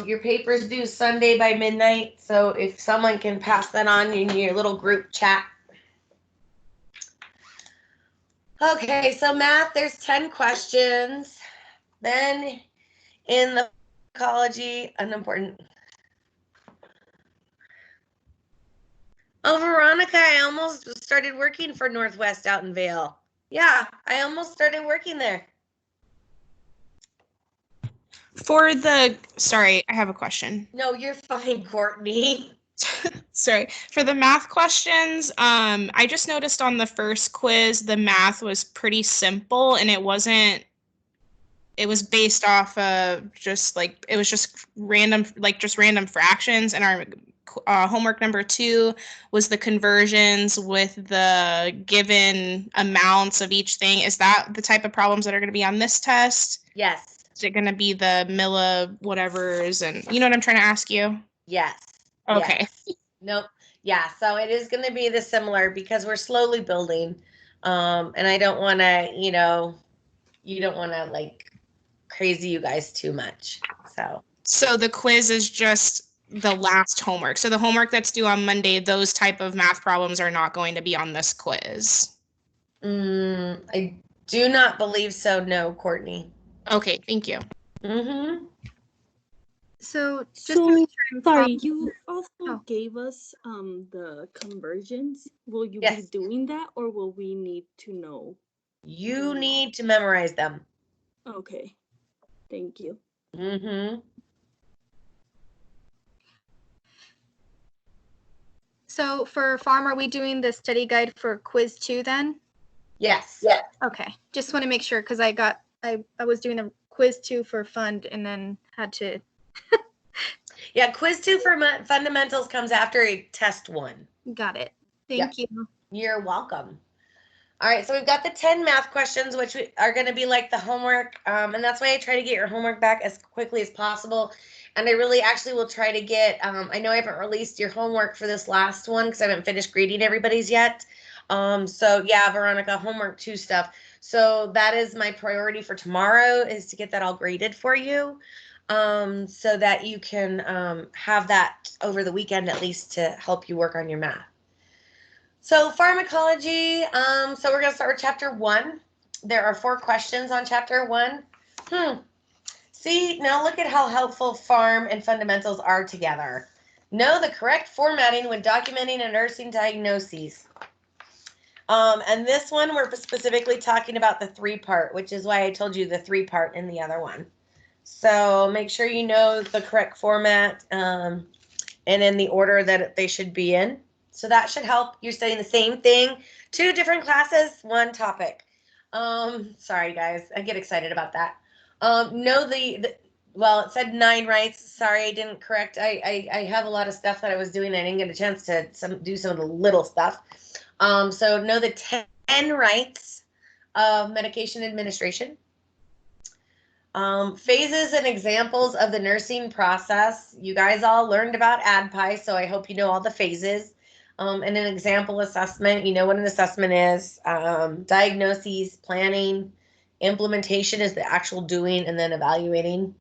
your paper's due Sunday by midnight. So if someone can pass that on in your little group chat. Okay, so math, there's 10 questions. Then in the pharmacology, unimportant. Oh, Veronica, I almost started working for Northwest out in Vail. Yeah, I almost started working there. Sorry, I have a question. No, you're fine, Courtney. Sorry. For the math questions, I just noticed on the first quiz, the math was pretty simple and it was based off of just random fractions. And our homework number 2 was the conversions with the given amounts of each thing. Is that the type of problems that are going to be on this test? Yes. Is it going to be the milli whatevers? And you know what I'm trying to ask you? Yes. Okay. Yes. Nope. Yeah, so it is going to be the similar because we're slowly building. And I don't want to, you don't want to like crazy you guys too much. So the quiz is just the last homework. So the homework that's due on Monday, those type of math problems are not going to be on this quiz. I do not believe so. No, Courtney. Okay, thank you. Mm-hmm. So just to So, make sure I'm sorry, following- you also Oh. gave us the conversions. Will you Yes. be doing that, or will we need to know? You need to memorize them. Okay, thank you. Mm-hmm. So for farm, are we doing the study guide for quiz 2 then? Yes. Yeah. Okay, just want to make sure because I was doing the quiz 2 for fund and then had to. Yeah. Quiz 2 for fundamentals comes after test 1. Got it. Thank you. You're welcome. All right, so we've got the 10 math questions, which are going to be like the homework, and that's why I try to get your homework back as quickly as possible. And I really actually will try to get, I know I haven't released your homework for this last one because I haven't finished grading everybody's yet. So yeah, Veronica, homework 2 stuff. So that is my priority for tomorrow, is to get that all graded for you, so that you can have that over the weekend at least to help you work on your math. So pharmacology, so we're going to start with chapter 1. There are 4 questions on chapter 1. See, now look at how helpful pharm and fundamentals are together. Know the correct formatting when documenting a nursing diagnosis. And this one, we're specifically talking about the 3-part, which is why I told you the 3-part in the other one. So make sure you know the correct format and in the order that they should be in. So that should help. You're studying the same thing, 2 different classes, 1 topic. Sorry guys, I get excited about that. Know well, it said 9 rights. Sorry, I didn't correct. I have a lot of stuff that I was doing. I didn't get a chance to do some of the little stuff. So know the 10 rights of medication administration. Phases and examples of the nursing process. You guys all learned about ADPI, so I hope you know all the phases. And an example assessment, you know what an assessment is. Diagnoses, planning, implementation is the actual doing, and then evaluating.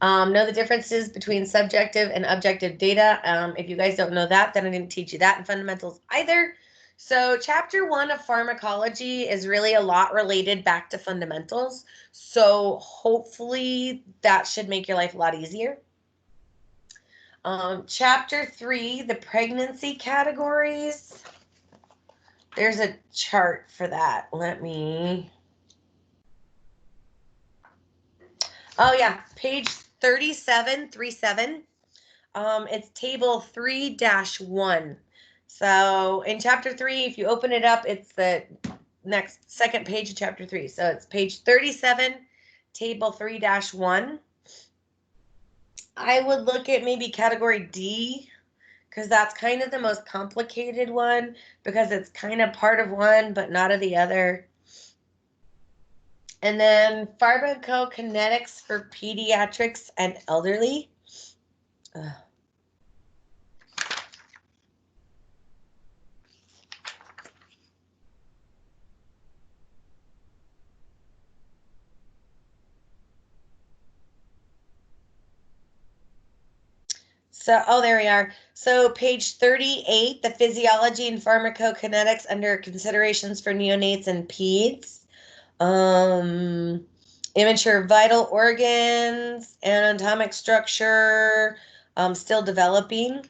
Know the differences between subjective and objective data. If you guys don't know that, then I didn't teach you that in fundamentals either. So chapter 1 of pharmacology is really a lot related back to fundamentals. So hopefully that should make your life a lot easier. Chapter 3, the pregnancy categories. There's a chart for that. Oh yeah, page 3737. It's table 3-1. So in chapter 3, if you open it up, it's the second page of chapter 3. So it's page 37, table 3-1. I would look at maybe category D, because that's kind of the most complicated one, because it's kind of part of one but not of the other. And then pharmacokinetics for pediatrics and elderly. So, oh, there we are. So page 38, the physiology and pharmacokinetics under considerations for neonates and peds. Immature vital organs, anatomic structure, still developing.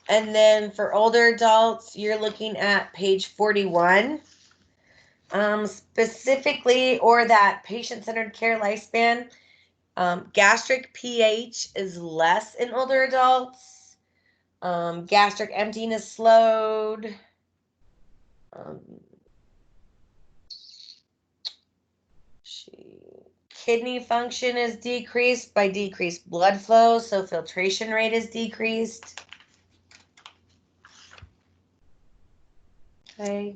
And then for older adults, you're looking at page 41. Specifically, or that patient-centered care lifespan. Gastric pH is less in older adults. Gastric emptying is slowed. Kidney function is decreased by decreased blood flow, so filtration rate is decreased. Okay.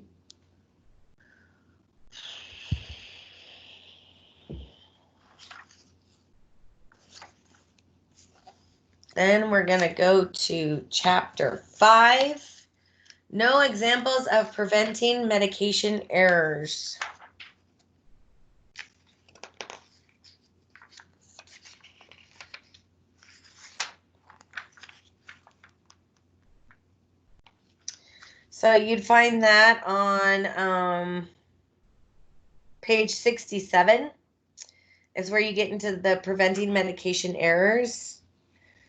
Then we're going to go to chapter 5, No examples of preventing medication errors. So you'd find that on page 67 is where you get into the preventing medication errors.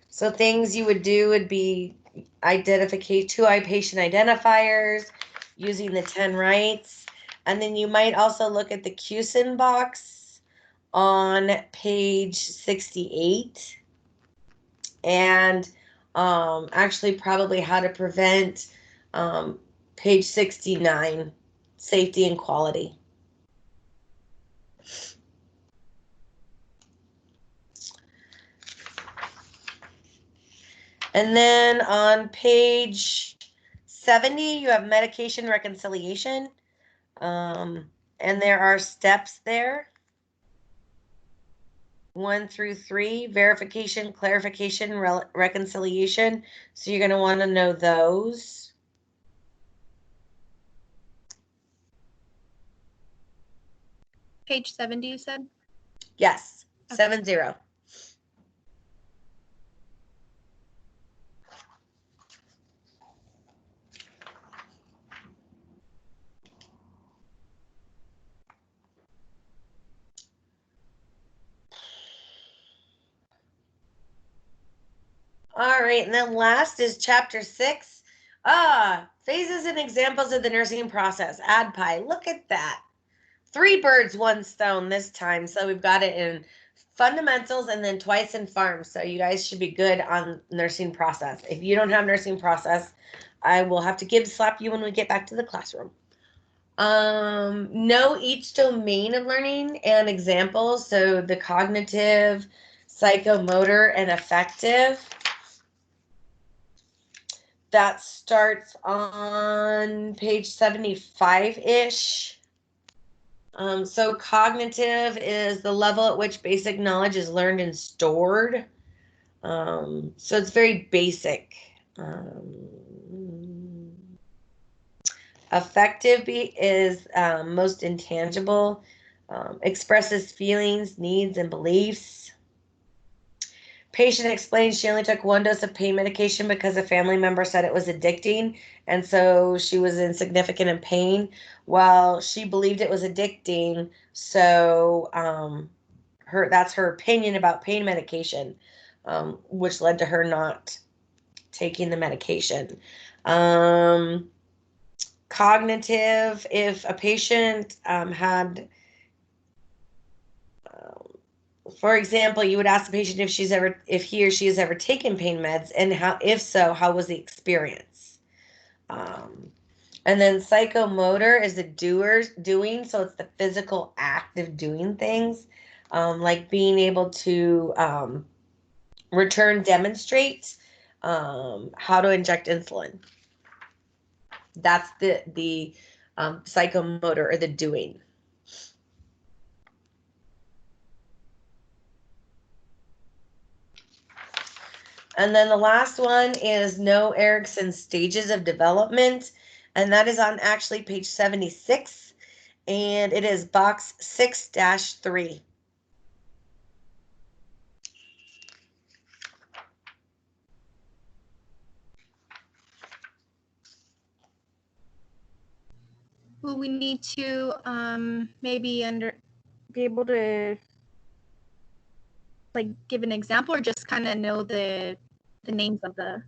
So things you would do would be identify 2 patient identifiers, using the 10 rights. And then you might also look at the CUSIN box on page 68. And actually probably how to prevent page 69, safety and quality. And then on page 70, you have medication reconciliation. And there are steps there. 1 through 3, verification, clarification, reconciliation. So you're going to want to know those. Page 70, you said? Yes, Okay. 70. All right, and then last is chapter 6. Phases and examples of the nursing process. ADPI. Look at that. 3 birds, 1 stone this time. So we've got it in fundamentals and then twice in farms. So you guys should be good on nursing process. If you don't have nursing process, I will have to slap you when we get back to the classroom. Know each domain of learning and examples. So the cognitive, psychomotor, and affective. That starts on page 75-ish. So cognitive is the level at which basic knowledge is learned and stored. So it's very basic. Affective is most intangible, expresses feelings, needs, and beliefs. Patient explains she only took 1 dose of pain medication because a family member said it was addicting, and so she was in significant pain. Well, she believed it was addicting, so that's her opinion about pain medication, which led to her not taking the medication. Cognitive, if a patient had, for example, you would ask the patient if he or she has ever taken pain meds, and if so, how was the experience? And then psychomotor is the doing, so it's the physical act of doing things, like being able to demonstrate how to inject insulin. That's the psychomotor, or the doing. And then the last one is know Erikson's stages of development. And that is on actually page 76. And it is box 6-3. Will we need to maybe be able to like give an example, or just kind of know the names of the?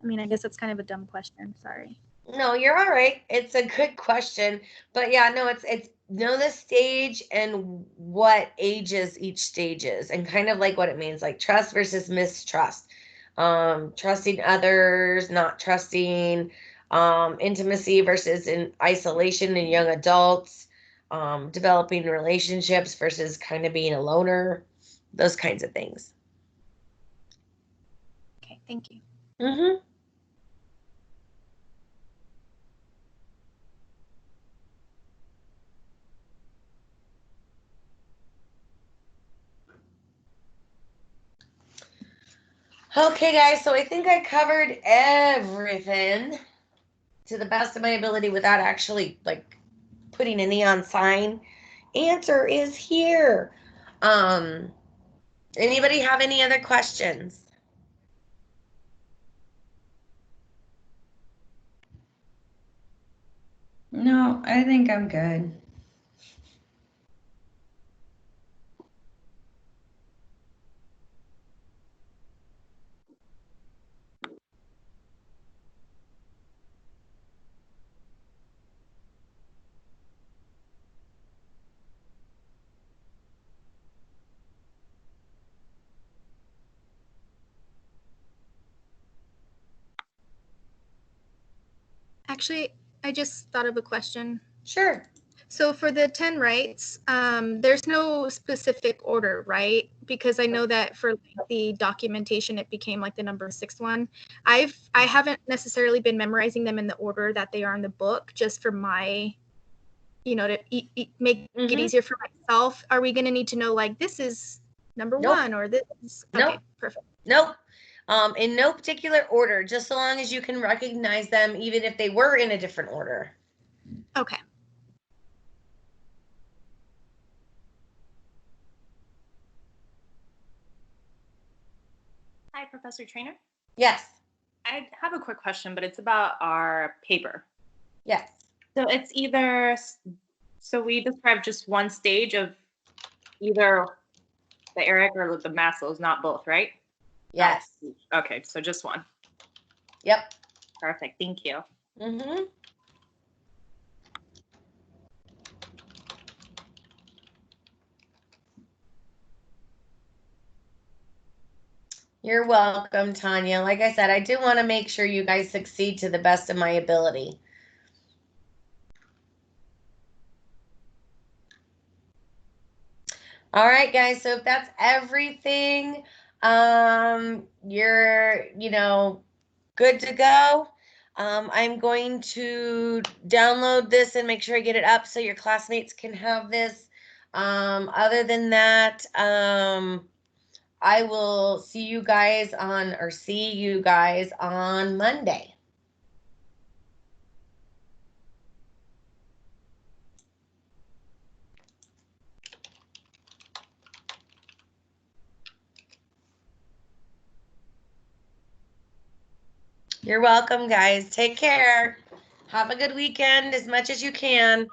I mean, I guess that's kind of a dumb question. Sorry. No, you're all right. It's a good question, but yeah, no, it's know the stage and what ages each stage is, and kind of like what it means, like trust versus mistrust, trusting others, not trusting, intimacy versus in isolation in young adults, developing relationships versus kind of being a loner, those kinds of things. Okay, thank you. Mm-hmm. Okay, guys, so I think I covered everything. to the best of my ability without actually like putting a neon sign. Answer is here. Anybody have any other questions? No, I think I'm good. Actually, I just thought of a question. Sure. So for the 10 rights, there's no specific order, right? Because I know that for like, the documentation, it became like the number 6 one. I haven't necessarily been memorizing them in the order that they are in the book, just for my, to make it Mhm. easier for myself. Are we going to need to know like this is number Nope. 1 or this is Nope. okay, perfect. Nope. In no particular order, just so long as you can recognize them, even if they were in a different order. Okay. Hi, Professor Trainer. Yes. I have a quick question, but it's about our paper. Yes. So it's either, so we describe just one stage of either the Eric or the Maslows, not both, right? Yes. Okay, so just one. Yep. Perfect, thank you. Mm-hmm. You're welcome, Tanya. Like I said, I do want to make sure you guys succeed to the best of my ability. All right, guys. So if that's everything, you're, good to go. I'm going to download this and make sure I get it up so your classmates can have this. Other than that, I will see you guys on Monday. You're welcome, guys. Take care. Have a good weekend as much as you can.